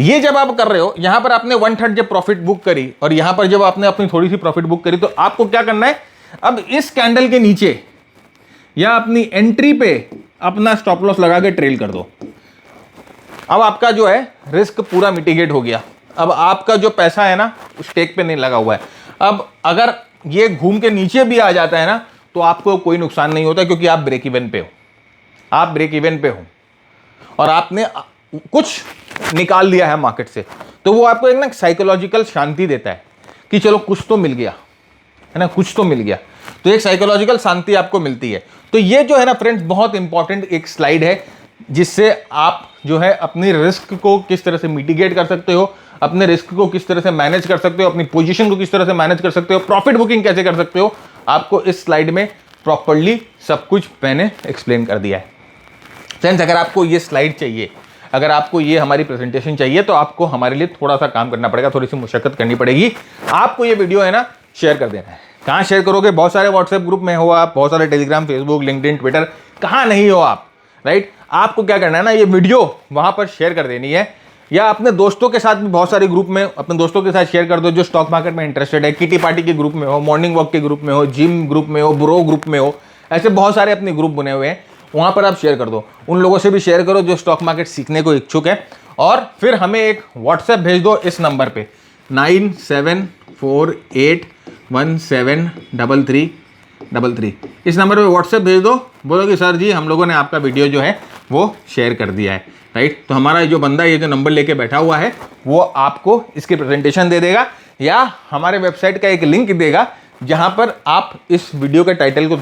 ये जब आप कर रहे हो, यहां पर आपने 1/3 जब प्रॉफिट बुक करी और यहां पर जब आपने अपनी थोड़ी सी प्रॉफिट बुक करी, तो आपको क्या करना है, अब इस कैंडल के नीचे या अपनी एंट्री पे अपना स्टॉप लॉस लगा के ट्रेल कर दो। अब आपका जो है रिस्क पूरा मिटिगेट हो गया। अब आपका जो पैसा है ना स्टेक पे नहीं लगा हुआ है। अब अगर ये घूम के नीचे भी आ जाता है ना तो आपको कोई नुकसान नहीं होता, क्योंकि आप ब्रेक इवन पे हो, आप ब्रेक इवन पे हो और आपने कुछ निकाल लिया है मार्केट से, तो वो आपको एक ना साइकोलॉजिकल शांति देता है कि चलो कुछ तो मिल गया है ना, कुछ तो मिल गया, तो एक साइकोलॉजिकल शांति आपको मिलती है। तो ये जो है ना फ्रेंड्स बहुत इंपॉर्टेंट एक स्लाइड है, जिससे आप जो है अपनी रिस्क को किस तरह से मिटिगेट कर सकते हो, अपने रिस्क को किस तरह से मैनेज कर सकते हो, अपनी पोजीशन को किस तरह से मैनेज कर सकते हो, प्रॉफिट बुकिंग कैसे कर सकते हो, आपको इस स्लाइड में प्रॉपर्ली सब कुछ मैंने एक्सप्लेन कर दिया है। फ्रेंड्स अगर आपको ये स्लाइड चाहिए, अगर आपको ये हमारी प्रेजेंटेशन चाहिए, तो आपको हमारे लिए थोड़ा सा काम करना पड़ेगा, थोड़ी सी मुशक्कत करनी पड़ेगी। आपको ये वीडियो है ना शेयर कर देना है। कहाँ शेयर करोगे? बहुत सारे व्हाट्सएप ग्रुप में हो आप, बहुत सारे टेलीग्राम, फेसबुक, लिंक्डइन, ट्विटर, कहाँ नहीं हो आप, राइट? आपको क्या करना है ना, ये वीडियो वहां पर शेयर कर देनी है, या अपने दोस्तों के साथ भी बहुत सारे ग्रुप में अपने दोस्तों के साथ शेयर कर दो जो स्टॉक मार्केट में इंटरेस्टेड है। किटी पार्टी के ग्रुप में हो, मॉर्निंग वॉक के ग्रुप में हो, जिम ग्रुप में हो, ब्रो ग्रुप में हो, ऐसे बहुत सारे अपने ग्रुप बने हुए हैं, वहां पर आप शेयर कर दो। उन लोगों से भी शेयर करो जो स्टॉक मार्केट सीखने को इच्छुक है, और फिर हमें एक व्हाट्सएप भेज दो इस नंबर पे 9748173333। इस नंबर पे व्हाट्सएप भेज दो, बोलो कि सर जी हम लोगों ने आपका वीडियो जो है वो शेयर कर दिया है, राइट? तो हमारा जो बंदा ये जो नंबर लेके बैठा हुआ है वो आपको इसकी प्रेजेंटेशन दे देगा, या हमारे वेबसाइट का एक लिंक देगा जहां पर आप इस वीडियो के टाइटल को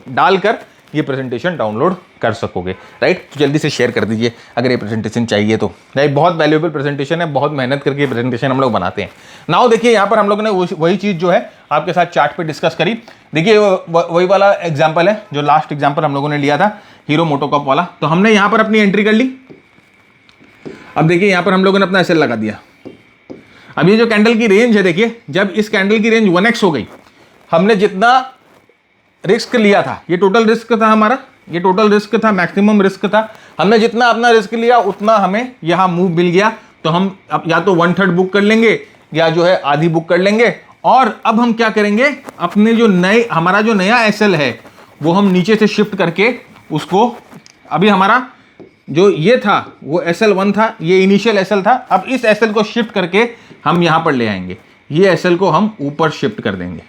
डालकर ये प्रेजेंटेशन डाउनलोड कर सकोगे, राइट? तो जल्दी से शेयर कर दीजिए अगर ये प्रेजेंटेशन चाहिए तो, राइट? बहुत वैल्यूएबल प्रेजेंटेशन है, बहुत मेहनत करके प्रेजेंटेशन हम लोग बनाते हैं। नाउ देखिए यहाँ पर हम लोगों ने वही चीज़ जो है आपके साथ चार्ट पे डिस्कस करी। देखिए वही वाला एग्जाम्पल है जो लास्ट एग्जाम्पल हम लोगों ने लिया था, हीरो मोटोकॉर्प वाला। तो हमने यहाँ पर अपनी एंट्री कर ली। अब देखिए यहाँ पर हम लोगों ने अपना एसएल लगा दिया। अब ये जो कैंडल की रेंज है, देखिए जब इस कैंडल की रेंज 1x हो गई, हमने जितना रिस्क लिया था, ये टोटल रिस्क था हमारा, ये टोटल रिस्क था, मैक्सिमम रिस्क था, हमने जितना अपना रिस्क लिया उतना हमें यहाँ मूव मिल गया। तो हम अब या तो 1/3 बुक कर लेंगे या जो है आधी बुक कर लेंगे। और अब हम क्या करेंगे, अपने जो हमारा जो नया एसएल है वो हम नीचे से शिफ्ट करके उसको, अभी हमारा जो ये था वो SL1 था, ये इनिशियल एसएल था, अब इस एसएल को शिफ्ट करके हम यहाँ पर ले आएंगे, ये एसएल को हम ऊपर शिफ्ट कर देंगे,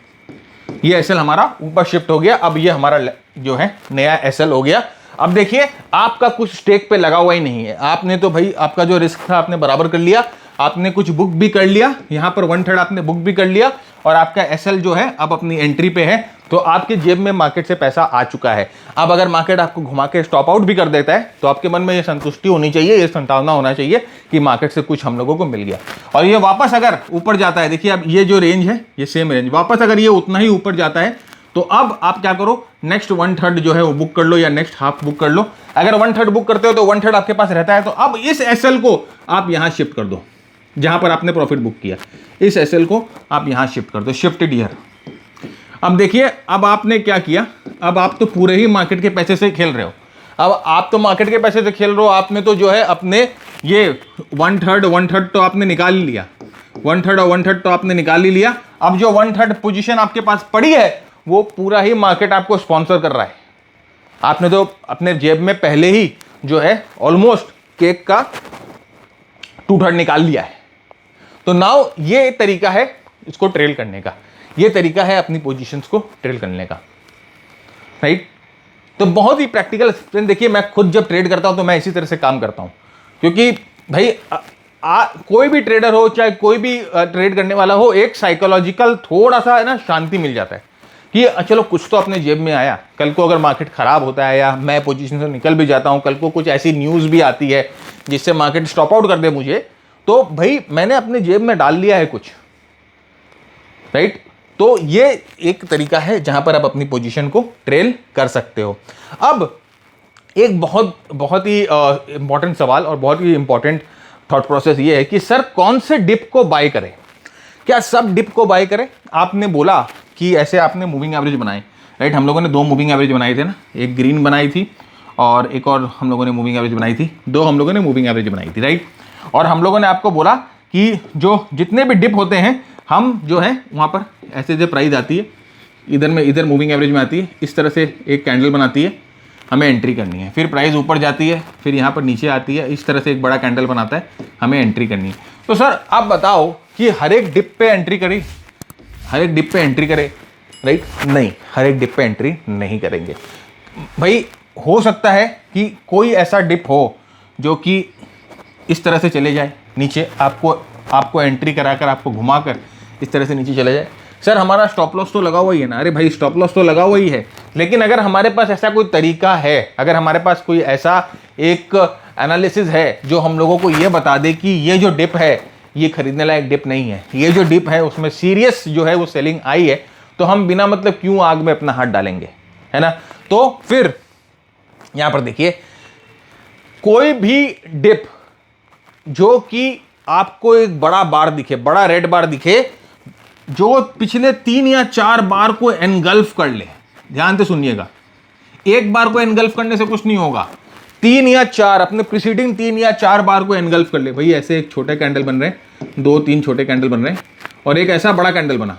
ये एसएल हमारा ऊपर शिफ्ट हो गया। अब ये हमारा जो है नया एसएल हो गया। अब देखिए आपका कुछ स्टेक पे लगा हुआ ही नहीं है, आपने तो भाई आपका जो रिस्क था आपने बराबर कर लिया, आपने कुछ बुक भी कर लिया, यहाँ पर 1/3 आपने बुक भी कर लिया, और आपका एसएल जो है अब अपनी एंट्री पे है, तो आपके जेब में मार्केट से पैसा आ चुका है। अब अगर मार्केट आपको घुमा के स्टॉप आउट भी कर देता है तो आपके मन में ये संतुष्टि होनी चाहिए, ये संभावना होना चाहिए कि मार्केट से कुछ हम लोगों को मिल गया। और ये वापस अगर ऊपर जाता है, देखिए अब ये जो रेंज है ये सेम रेंज, वापस अगर ये उतना ही ऊपर जाता है तो अब आप क्या करो, नेक्स्ट 1/3 जो है वो बुक कर लो या नेक्स्ट हाफ बुक कर लो। अगर 1/3 बुक करते हो तो 1/3 आपके पास रहता है, तो अब इस एसएल को आप यहां शिफ्ट कर दो जहां पर आपने प्रॉफिट बुक किया, इस एसएल को आप यहां शिफ्ट कर दो, शिफ्टेड हियर। अब देखिए अब आपने क्या किया, अब आप तो पूरे ही मार्केट के पैसे से खेल रहे हो। अब आप तो मार्केट के पैसे से खेल रहे हो, आपने तो जो है अपने ये 1/3 तो आपने निकाल ही लिया, 1/3 और 1/3 तो आपने निकाल ही लिया। अब जो 1/3 पोजीशन आपके पास पड़ी है वो पूरा ही मार्केट आपको स्पॉन्सर कर रहा है। आपने तो अपने जेब में पहले ही जो है ऑलमोस्ट केक का 2/3 निकाल लिया है। तो नाउ ये तरीका है इसको ट्रेल करने का, ये तरीका है अपनी पोजीशंस को ट्रेल करने का, राइट? तो बहुत ही प्रैक्टिकल। देखिए मैं खुद जब ट्रेड करता हूं तो मैं इसी तरह से काम करता हूं, क्योंकि भाई कोई भी ट्रेडर हो चाहे कोई भी ट्रेड करने वाला हो, एक साइकोलॉजिकल थोड़ा सा है ना शांति मिल जाता है कि चलो कुछ तो अपने जेब में आया। कल को अगर मार्केट खराब होता है या मैं पोजीशन से निकल भी जाता हूं, कल को कुछ ऐसी न्यूज़ भी आती है जिससे मार्केट स्टॉप आउट कर दे मुझे, तो भाई मैंने अपने जेब में डाल लिया है कुछ, राइट? तो ये एक तरीका है जहां पर आप अपनी पोजीशन को ट्रेल कर सकते हो। अब एक बहुत ही इंपॉर्टेंट सवाल और बहुत ही इंपॉर्टेंट थॉट प्रोसेस ये है कि सर कौन से डिप को बाय करें, क्या सब डिप को बाय करें? आपने बोला कि ऐसे आपने मूविंग एवरेज बनाए, राइट? हम लोगों ने 2 मूविंग एवरेज बनाए थे ना, एक ग्रीन बनाई थी और एक और हम लोगों ने मूविंग एवरेज बनाई थी, 2 हम लोगों ने मूविंग एवरेज बनाई थी, राइट? और हम लोगों ने आपको बोला कि जो जितने भी डिप होते हैं हम जो है वहाँ पर ऐसे जो प्राइस आती है इधर मूविंग एवरेज में आती है, इस तरह से एक कैंडल बनाती है, हमें एंट्री करनी है। फिर प्राइस ऊपर जाती है, फिर यहाँ पर नीचे आती है, इस तरह से एक बड़ा कैंडल बनाता है, हमें एंट्री करनी है। तो सर आप बताओ कि हर एक डिप पे एंट्री करें, हर एक डिप पे एंट्री करें, राइट? नहीं, हर एक डिप पे एंट्री नहीं करेंगे भाई। हो सकता है कि कोई ऐसा डिप हो जो कि इस तरह से चले जाए नीचे, आपको एंट्री कराकर, आपको घुमाकर इस तरह से नीचे चले जाए। सर हमारा स्टॉप लॉस तो लगा हुआ ही है ना। अरे भाई स्टॉप लॉस तो लगा हुआ ही है, लेकिन अगर हमारे पास ऐसा कोई तरीका है, अगर हमारे पास कोई ऐसा एक एनालिसिस है जो हम लोगों को ये बता दे कि ये जो डिप है ये खरीदने लायक डिप नहीं है, ये जो डिप है उसमें सीरियस जो है वो सेलिंग आई है, तो हम बिना मतलब क्यों आग में अपना हाथ डालेंगे, है ना? तो फिर यहां पर देखिए, कोई भी डिप जो कि आपको एक बड़ा बार दिखे, बड़ा रेड बार दिखे, जो पिछले 3 या 4 बार को एनगल्फ कर ले, ध्यान से सुनिएगा, एक बार को एनगल्फ करने से कुछ नहीं होगा, 3 या 4 अपने प्रीसीडिंग 3 या 4 बार को एनगल्फ कर ले। भाई ऐसे एक छोटे कैंडल बन रहे हैं, 2-3 छोटे कैंडल बन रहे हैं, और एक ऐसा बड़ा कैंडल बना,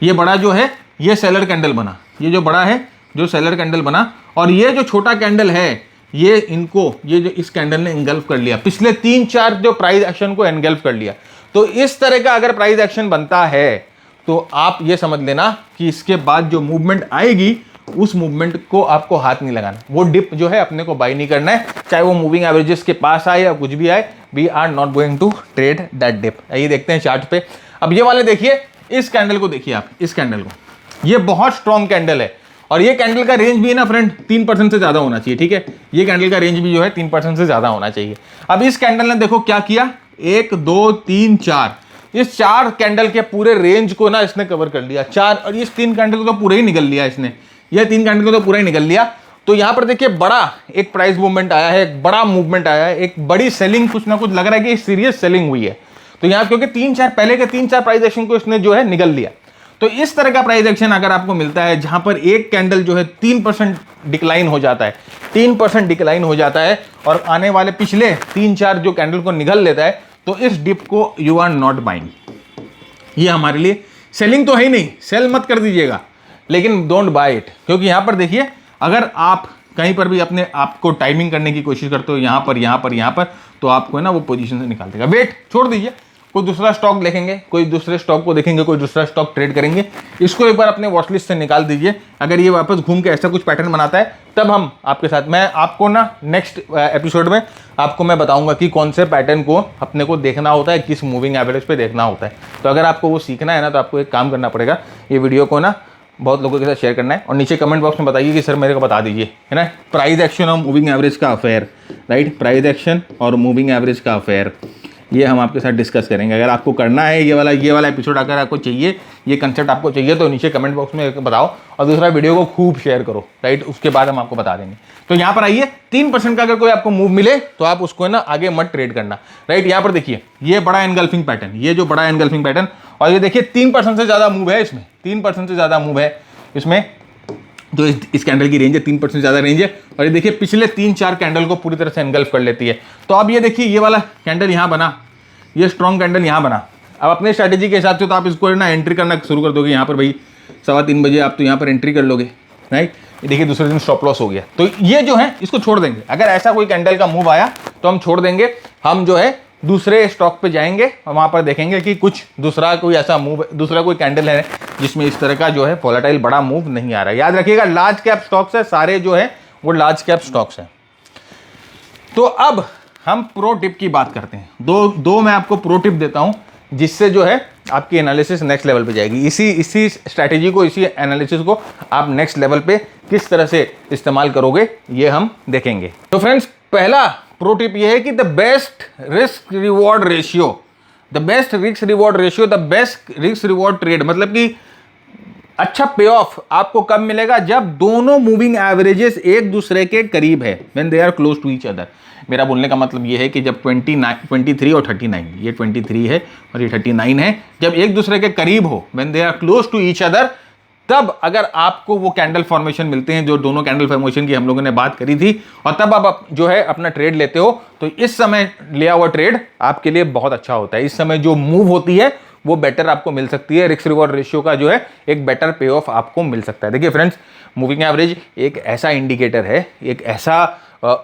ये बड़ा जो है ये सेलर कैंडल बना, ये जो बड़ा है जो सेलर कैंडल बना, और ये जो छोटा कैंडल है ये ये जो इस कैंडल ने एनगल्फ कर लिया, पिछले 3-4 जो प्राइस एक्शन को एनगल्फ कर लिया। तो इस तरह का अगर प्राइस एक्शन बनता है तो आप ये समझ लेना कि इसके बाद जो मूवमेंट आएगी उस मूवमेंट को आपको हाथ नहीं लगाना, वो डिप जो है अपने को बाय नहीं करना है, चाहे वो मूविंग एवरेजेस के पास आए या कुछ भी आए, we are not going to trade that dip. आइए देखते हैं चार्ट पे। अब ये वाले देखिए, इस कैंडल को देखिए आप, इस कैंडल को, ये बहुत स्ट्रॉन्ग कैंडल है, और ये कैंडल का रेंज भी है ना फ्रेंड 3% से ज्यादा होना चाहिए, ठीक है? ये कैंडल का रेंज भी जो है 3% से ज्यादा होना चाहिए। अब इस कैंडल ने देखो क्या किया, 1 2 3 4, इस 4 कैंडल के पूरे रेंज को ना इसने कवर कर लिया, 4, और इस 3 कैंडल को तो पूरा ही निकल लिया इसने, ये 3 कैंडल को तो पूरा ही निकल लिया। तो यहां पर देखिए बड़ा एक प्राइस मूवमेंट आया है, एक बड़ा मूवमेंट आया है, एक बड़ी सेलिंग, कुछ ना कुछ लग रहा है कि सीरियस सेलिंग हुई है। तो यहां क्योंकि 3-4 पहले के 3-4 प्राइस एक्शन को इसने जो है निकल लिया। तो इस तरह का प्राइस एक्शन अगर आपको मिलता है जहां पर एक कैंडल जो है 3% डिक्लाइन हो जाता है, 3% डिक्लाइन हो जाता है, और आने वाले पिछले 3-4 जो कैंडल को निगल लेता है, तो इस डिप को यू आर नॉट बाइंग। ये हमारे लिए सेलिंग तो है ही नहीं, सेल मत कर दीजिएगा, लेकिन डोंट बाय इट। क्योंकि यहां पर देखिए, अगर आप कहीं पर भी अपने आप को टाइमिंग करने की कोशिश करते हो, यहां पर, तो आपको है ना वो पोजीशन से निकाल देगा। वेट छोड़ दीजिए, कोई दूसरा स्टॉक देखेंगे, कोई दूसरे स्टॉक को देखेंगे, कोई दूसरा स्टॉक ट्रेड करेंगे, इसको एक बार अपने वॉच लिस्ट से निकाल दीजिए। अगर ये वापस घूम के ऐसा कुछ पैटर्न बनाता है, तब हम आपके साथ, मैं आपको ना नेक्स्ट एपिसोड में आपको मैं बताऊंगा कि कौन से पैटर्न को अपने को देखना होता है, किस मूविंग एवरेज पे देखना होता है। तो अगर आपको वो सीखना है ना, तो आपको एक काम करना पड़ेगा, ये वीडियो को ना बहुत लोगों के साथ शेयर करना है, और नीचे कमेंट बॉक्स में बताइए कि सर मेरे को बता दीजिए, है ना, प्राइस एक्शन और मूविंग एवरेज का अफेयर, राइट? प्राइस एक्शन और मूविंग एवरेज का अफेयर, ये हम आपके साथ डिस्कस करेंगे। अगर आपको करना है ये वाला एपिसोड, अगर आपको चाहिए, ये कंसेप्ट आपको चाहिए, तो नीचे कमेंट बॉक्स में बताओ, और दूसरा वीडियो को खूब शेयर करो, राइट? उसके बाद हम आपको बता देंगे। तो यहाँ पर आइए, 3% का अगर कोई आपको मूव मिले तो आप उसको ना आगे मत ट्रेड करना, राइट? यहाँ पर देखिए, ये बड़ा एनगल्फिंग पैटर्न, ये जो बड़ा एनगल्फिंग पैटर्न, और ये देखिए 3% से ज़्यादा मूव है इसमें, 3% से ज़्यादा मूव है इसमें, जो इस कैंडल की रेंज है 3% से ज़्यादा रेंज है, और ये देखिए पिछले 3-4 कैंडल को पूरी तरह से एनगल्फ कर लेती है। तो अब ये देखिए, ये वाला कैंडल यहाँ बना, ये स्ट्रॉन्ग कैंडल यहाँ बना। अब अपने स्ट्रैटेजी के हिसाब से तो आप इसको ना एंट्री करना शुरू कर दोगे, यहाँ पर भाई 3:15 बजे आप तो यहाँ पर एंट्री कर लोगे, राइट? ये देखिए दूसरे दिन स्टॉप लॉस हो गया, तो ये जो है इसको छोड़ देंगे। अगर ऐसा कोई कैंडल का मूव आया तो हम छोड़ देंगे, हम जो है दूसरे स्टॉक पे जाएंगे और वहाँ पर देखेंगे कि कुछ दूसरा कोई ऐसा मूव, दूसरा कोई कैंडल है जिसमें इस तरह का जो है वोलेटाइल बड़ा मूव नहीं आ रहा है। याद रखिएगा, लार्ज कैप स्टॉक्स है, सारे जो है वो लार्ज कैप स्टॉक्स हैं। तो अब हम प्रो टिप की बात करते हैं। दो मैं आपको प्रो टिप देता हूं, जिससे जो है आपकी एनालिसिस नेक्स्ट लेवल पे जाएगी। इसी स्ट्रैटेजी को, इसी एनालिसिस को आप नेक्स्ट लेवल पे किस तरह से इस्तेमाल करोगे, ये हम देखेंगे। तो फ्रेंड्स, पहला प्रो टिप ये है कि the best risk reward ratio, the best risk reward ratio, the best risk reward trade, मतलब कि अच्छा पे ऑफ आपको कब मिलेगा, जब दोनों मूविंग एवरेजेस एक दूसरे के करीब है, when they are close to each other. मेरा बोलने का मतलब ये है कि जब 23 और 39, ये 23 है और ये 39 है, जब एक दूसरे के करीब हो, when they are close to each other, तब अगर आपको वो कैंडल फॉर्मेशन मिलते हैं, जो दोनों कैंडल फॉर्मेशन की हम लोगों ने बात करी थी, और तब आप जो है अपना ट्रेड लेते हो, तो इस समय लिया हुआ ट्रेड आपके लिए बहुत अच्छा होता है। इस समय जो मूव होती है वो बेटर आपको मिल सकती है, रिस्क रिवॉर्ड रेशियो का जो है एक बेटर पे ऑफ आपको मिल सकता है। देखिए फ्रेंड्स, मूविंग एवरेज एक ऐसा इंडिकेटर है, एक ऐसा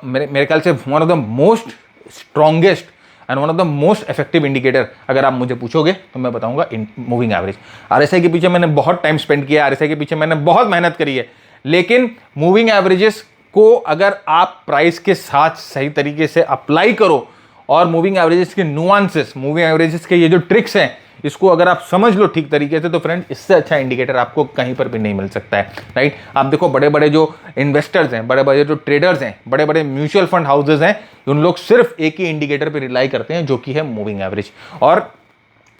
मेरे ख्याल से one of the most strongest and one of the most effective indicator अगर आप मुझे पूछोगे तो मैं बताऊंगा मूविंग एवरेज। आरएसआई के पीछे मैंने बहुत टाइम स्पेंड किया, आरएसआई के पीछे मैंने बहुत मेहनत करी है, लेकिन मूविंग एवरेजेस को अगर आप प्राइस के साथ सही तरीके से अप्लाई करो और मूविंग एवरेजेस के नुआंसेस, मूविंग एवरेजेस के ये जो ट्रिक्स हैं, इसको अगर आप समझ लो ठीक तरीके से, तो फ्रेंड इससे अच्छा इंडिकेटर आपको कहीं पर भी नहीं मिल सकता है, राइट। आप देखो बड़े बड़े जो इन्वेस्टर्स हैं, बड़े बड़े जो ट्रेडर्स हैं, बड़े बड़े म्यूचुअल फंड हाउसेज हैं, उन लोग सिर्फ एक ही इंडिकेटर पर रिलाई करते हैं जो कि है मूविंग एवरेज। और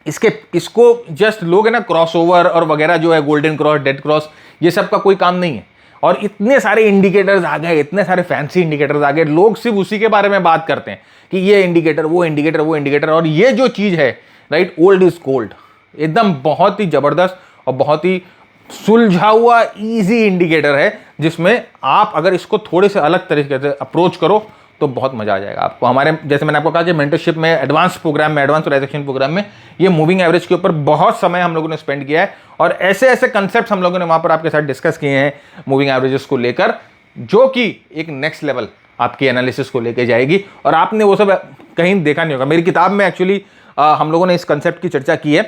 इसको जस्ट लोग है ना क्रॉसओवर और वगैरह जो है गोल्डन क्रॉस, डेड क्रॉस, ये सब का कोई काम नहीं है। और इतने सारे इंडिकेटर्स आ गए, इतने सारे फैंसी इंडिकेटर्स आ गए, लोग सिर्फ उसी के बारे में बात करते हैं कि ये इंडिकेटर, वो इंडिकेटर, वो इंडिकेटर। और ये जो चीज है, राइट, ओल्ड इज गोल्ड, एकदम बहुत ही जबरदस्त और बहुत ही सुलझा हुआ इजी इंडिकेटर है, जिसमें आप अगर इसको थोड़े से अलग तरीके से अप्रोच करो तो बहुत मजा आ जाएगा आपको। हमारे जैसे मैंने आपको कहा कि मेंटरशिप में, एडवांस प्रोग्राम में, एडवांस ट्रांजैक्शन प्रोग्राम में ये मूविंग एवरेज के ऊपर बहुत समय हम लोगों ने स्पेंड किया है और ऐसे ऐसे कंसेप्ट हम लोगों ने वहां पर आपके साथ डिस्कस किए हैं मूविंग एवरेजेस को लेकर, जो कि एक नेक्स्ट लेवल आपकी एनालिसिस को लेकर जाएगी। और आपने वो सब कहीं देखा नहीं होगा। मेरी किताब में एक्चुअली हम लोगों ने इस कंसेप्ट की चर्चा की है।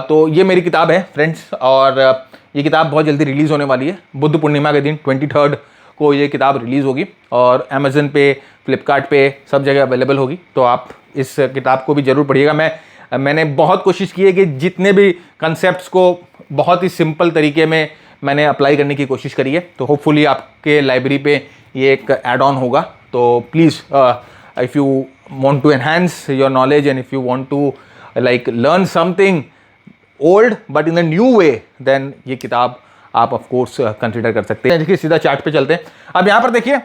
तो ये मेरी किताब है फ्रेंड्स, और ये किताब बहुत जल्दी रिलीज होने वाली है। बुद्ध पूर्णिमा के दिन 23 को ये किताब रिलीज होगी और अमेजन पे, फ्लिपकार्ट पे, सब जगह अवेलेबल होगी। तो आप इस किताब को भी जरूर पढ़िएगा। मैंने बहुत कोशिश की है कि जितने भी कंसेप्ट्स को बहुत ही सिंपल तरीके में मैंने अप्लाई करने की कोशिश करी है। तो होपफुली आपके लाइब्रेरी पे ये एक एड ऑन होगा। तो please if you want to enhance your knowledge and if you want to like learn something old but in a new way, then ये किताब आप ऑफ कोर्स कंसिडर कर सकते हैं। देखिए सीधा चार्ट पे चलते हैं। अब यहाँ पर देखिए,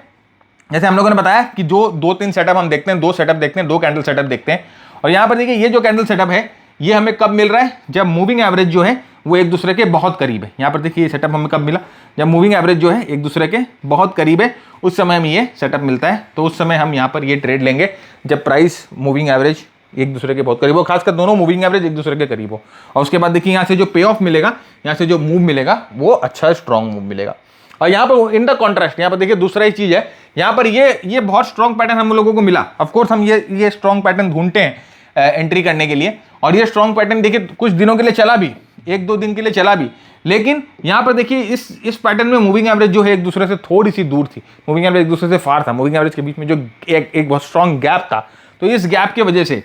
जैसे हम लोगों ने बताया कि जो 2-3 सेटअप हम देखते हैं, 2 सेटअप देखते हैं, 2 कैंडल सेटअप देखते हैं। और यहाँ पर देखिए ये जो कैंडल सेटअप है, ये हमें कब मिल रहा है? जब मूविंग एवरेज जो है वो एक दूसरे के बहुत करीब है। यहाँ पर देखिए ये सेटअप हमें कब मिला? जब मूविंग एवरेज जो है एक दूसरे के बहुत करीब है, उस समय हमें ये सेटअप मिलता है। तो उस समय हम यहाँ पर ये ट्रेड लेंगे जब प्राइस मूविंग एवरेज एक दूसरे के बहुत करीब हो, खासकर दोनों मूविंग एवरेज एक दूसरे के करीब हो। और उसके बाद देखिए यहाँ से जो पे ऑफ मिलेगा, यहाँ से जो मूव मिलेगा, वो अच्छा स्ट्रॉन्ग मूव मिलेगा। और यहाँ पर इन द कॉन्ट्रास्ट, यहाँ पर देखिए दूसरा ही चीज है, यहाँ पर ये बहुत स्ट्रॉन्ग पैटर्न हम लोगों को मिला। ऑफ कोर्स हम ये स्ट्रॉन्ग पैटर्न ढूंढते हैं एंट्री करने के लिए, और ये स्ट्रॉन्ग पैटर्न देखिए कुछ दिनों के लिए चला भी, 1-2 दिन के लिए चला भी। लेकिन यहाँ पर देखिए इस पैटर्न में मूविंग एवरेज जो है एक दूसरे से थोड़ी सी दूर थी, मूविंग एवरेज एक दूसरे से फार था, मूविंग एवरेज के बीच में जो एक बहुत स्ट्रॉन्ग गैप था। तो इस गैप की वजह से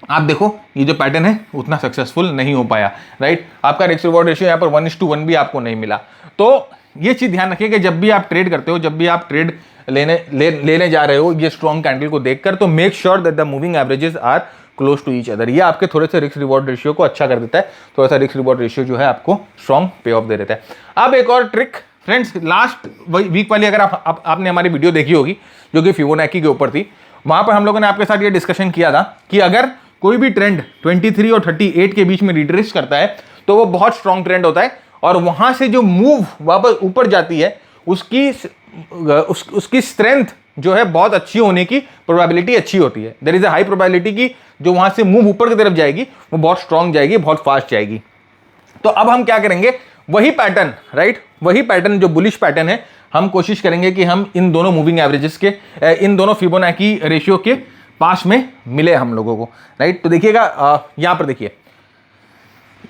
आप देखो ये जो पैटर्न है उतना सक्सेसफुल नहीं हो पाया, राइट। आपका रिस्क रिवॉर्ड रेशियो यहाँ पर 1:1 भी आपको नहीं मिला। तो ये चीज ध्यान रखिए कि जब भी आप ट्रेड करते हो, जब भी आप ट्रेड लेने जा रहे हो ये स्ट्रॉन्ग कैंडल को देखकर, तो make sure that the moving averages are close to each other. ये आपके थोड़े से रिस्क रिवॉर्ड रेशियो को अच्छा कर देता है, थोड़ा सा रिस्क रिवॉर्ड रेशियो जो है आपको स्ट्रॉन्ग पे ऑफ दे देता है। अब एक और ट्रिक फ्रेंड्स, लास्ट वीक वाली अगर आपने हमारी वीडियो देखी होगी जो कि फिबोनाची के ऊपर थी, वहां पर हम लोगों ने आपके साथ ये डिस्कशन किया था कि अगर कोई भी ट्रेंड 23 और 38 के बीच में रिट्रेस करता है तो वो बहुत स्ट्रॉन्ग ट्रेंड होता है, और वहां से जो मूव वापस ऊपर जाती है उसकी स्ट्रेंथ जो है बहुत अच्छी होने की प्रोबेबिलिटी अच्छी होती है। There is a high probability की जो वहां से मूव ऊपर की तरफ जाएगी वो बहुत स्ट्रॉन्ग जाएगी, बहुत फास्ट जाएगी। तो अब हम क्या करेंगे, वही पैटर्न, राइट, वही पैटर्न जो बुलिश पैटर्न है, हम कोशिश करेंगे कि हम इन दोनों मूविंग एवरेजेस के, इन दोनों फिबोनाची रेशियो के पास में मिले हम लोगों को, राइट। तो देखिएगा यहां पर देखिए,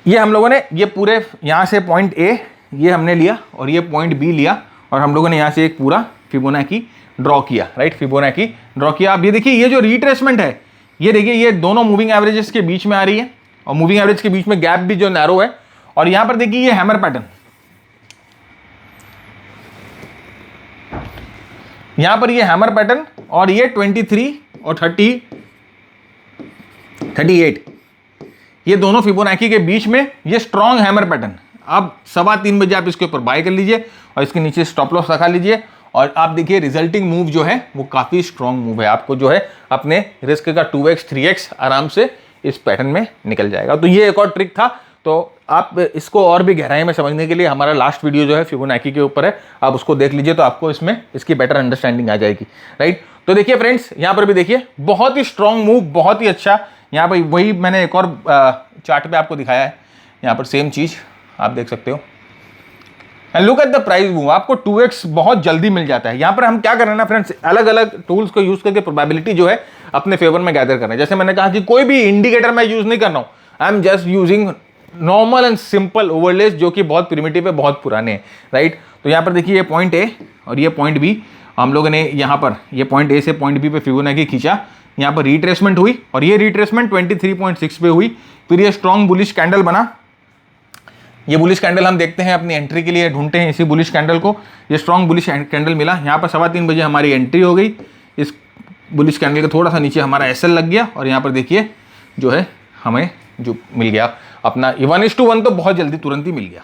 ये हम लोगों ने ये पूरे यहां से पॉइंट ए ये हमने लिया और ये पॉइंट बी लिया, और हम लोगों ने यहां से एक पूरा फिबोनाची ड्रॉ किया, राइट, फिबोनाची ड्रॉ किया। अब ये देखिए ये जो रिट्रेसमेंट है, ये देखिए ये दोनों मूविंग एवरेजेस के बीच में आ रही है, और मूविंग एवरेज के बीच में गैप भी जो नैरो है। और यहां पर देखिए ये हैमर पैटर्न, यहां पर ये हैमर पैटर्न, और ये 23 और 38 ये दोनों फिबोनाची के बीच में ये स्ट्रॉन्ग हैमर पैटर्न। अब 3:15 बजे आप इसके ऊपर बाय कर लीजिए और इसके नीचे स्टॉप लॉस रखा लीजिए, और आप देखिए रिजल्टिंग मूव जो है वो काफी स्ट्रॉन्ग मूव है। आपको जो है अपने रिस्क का 2x 3x आराम से इस पैटर्न में निकल जाएगा। तो ये एक और ट्रिक था। तो तो आप इसको और भी गहराई में समझने के लिए हमारा लास्ट वीडियो जो है फिबोनाची के ऊपर है, आप उसको देख लीजिए तो आपको इसमें इसकी बेटर अंडरस्टैंडिंग आ जाएगी, राइट। तो देखिए फ्रेंड्स, यहाँ पर भी देखिए बहुत ही स्ट्रॉन्ग मूव, बहुत ही अच्छा। यहाँ पर वही मैंने एक और चार्ट पे आपको दिखाया है, यहाँ पर सेम चीज़ आप देख सकते हो। And look at the price move, आपको 2x बहुत जल्दी मिल जाता है। यहाँ पर हम क्या कर रहे हैं ना फ्रेंड्स, अलग अलग टूल्स को यूज करके प्रोबेबिलिटी जो है अपने फेवर में गैदर कर रहे हैं। जैसे मैंने कहा कि कोई भी इंडिकेटर मैं यूज नहीं कर रहा हूँ, I am just using normal and simple overlays जो कि बहुत प्रिमिटिव है, बहुत पुराने हैं, राइट। तो यहाँ पर देखिए ये पॉइंट ए और ये पॉइंट बी, हम लोगों ने यहाँ पर ये पॉइंट ए से पॉइंट बी पे फिबोनाची खींचा, यहाँ पर रिट्रेसमेंट हुई और ये रिट्रेसमेंट 23.6 पे हुई, फिर ये स्ट्रॉन्ग बुलिश कैंडल बना। ये बुलिश कैंडल हम देखते हैं अपनी एंट्री के लिए, ढूंढते हैं इसी बुलिश कैंडल को। ये स्ट्रॉन्ग बुलिश कैंडल मिला, यहाँ पर 3:15 बजे हमारी एंट्री हो गई। इस बुलिश कैंडल के थोड़ा सा नीचे हमारा एसएल लग गया और यहाँ पर देखिए जो है हमें जो मिल गया अपना 1:1 तो बहुत जल्दी तुरंत ही मिल गया,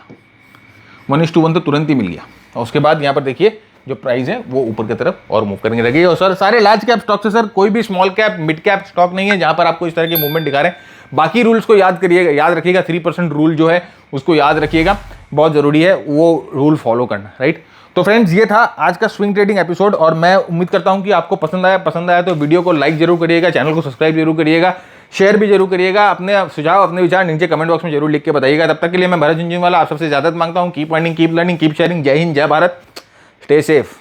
1:1 तो तुरंत ही मिल गया। और उसके बाद यहाँ पर देखिए जो प्राइस है वो ऊपर की तरफ और मूव करने लगी। और सर सारे लार्ज कैप स्टॉक से सर कोई भी small cap mid cap stock नहीं है जहां पर आपको इस तरह की मूवमेंट दिखा रहे हैं। बाकी रूल्स को याद करिएगा, याद रखिएगा, 3% रूल जो है उसको याद रखिएगा, बहुत जरूरी है वो रूल फॉलो करना, राइट। तो फ्रेंड्स ये था आज का स्विंग ट्रेडिंग एपिसोड और मैं उम्मीद करता हूं कि आपको पसंद आया तो वीडियो को लाइक जरूर करिएगा, चैनल को सब्सक्राइब जरूर करिएगा, शेयर भी जरूर करिएगा। अपने सुझाव अपने विचार नीचे कमेंट बॉक्स में जरूर लिख के बताइएगा। तब तक के लिए मैं भरत झुनझुनवाला आप सबसे इजाजत मांगता हूं। Keep earning, keep learning, keep sharing. जय हिंद, जय भारत, स्टे सेफ।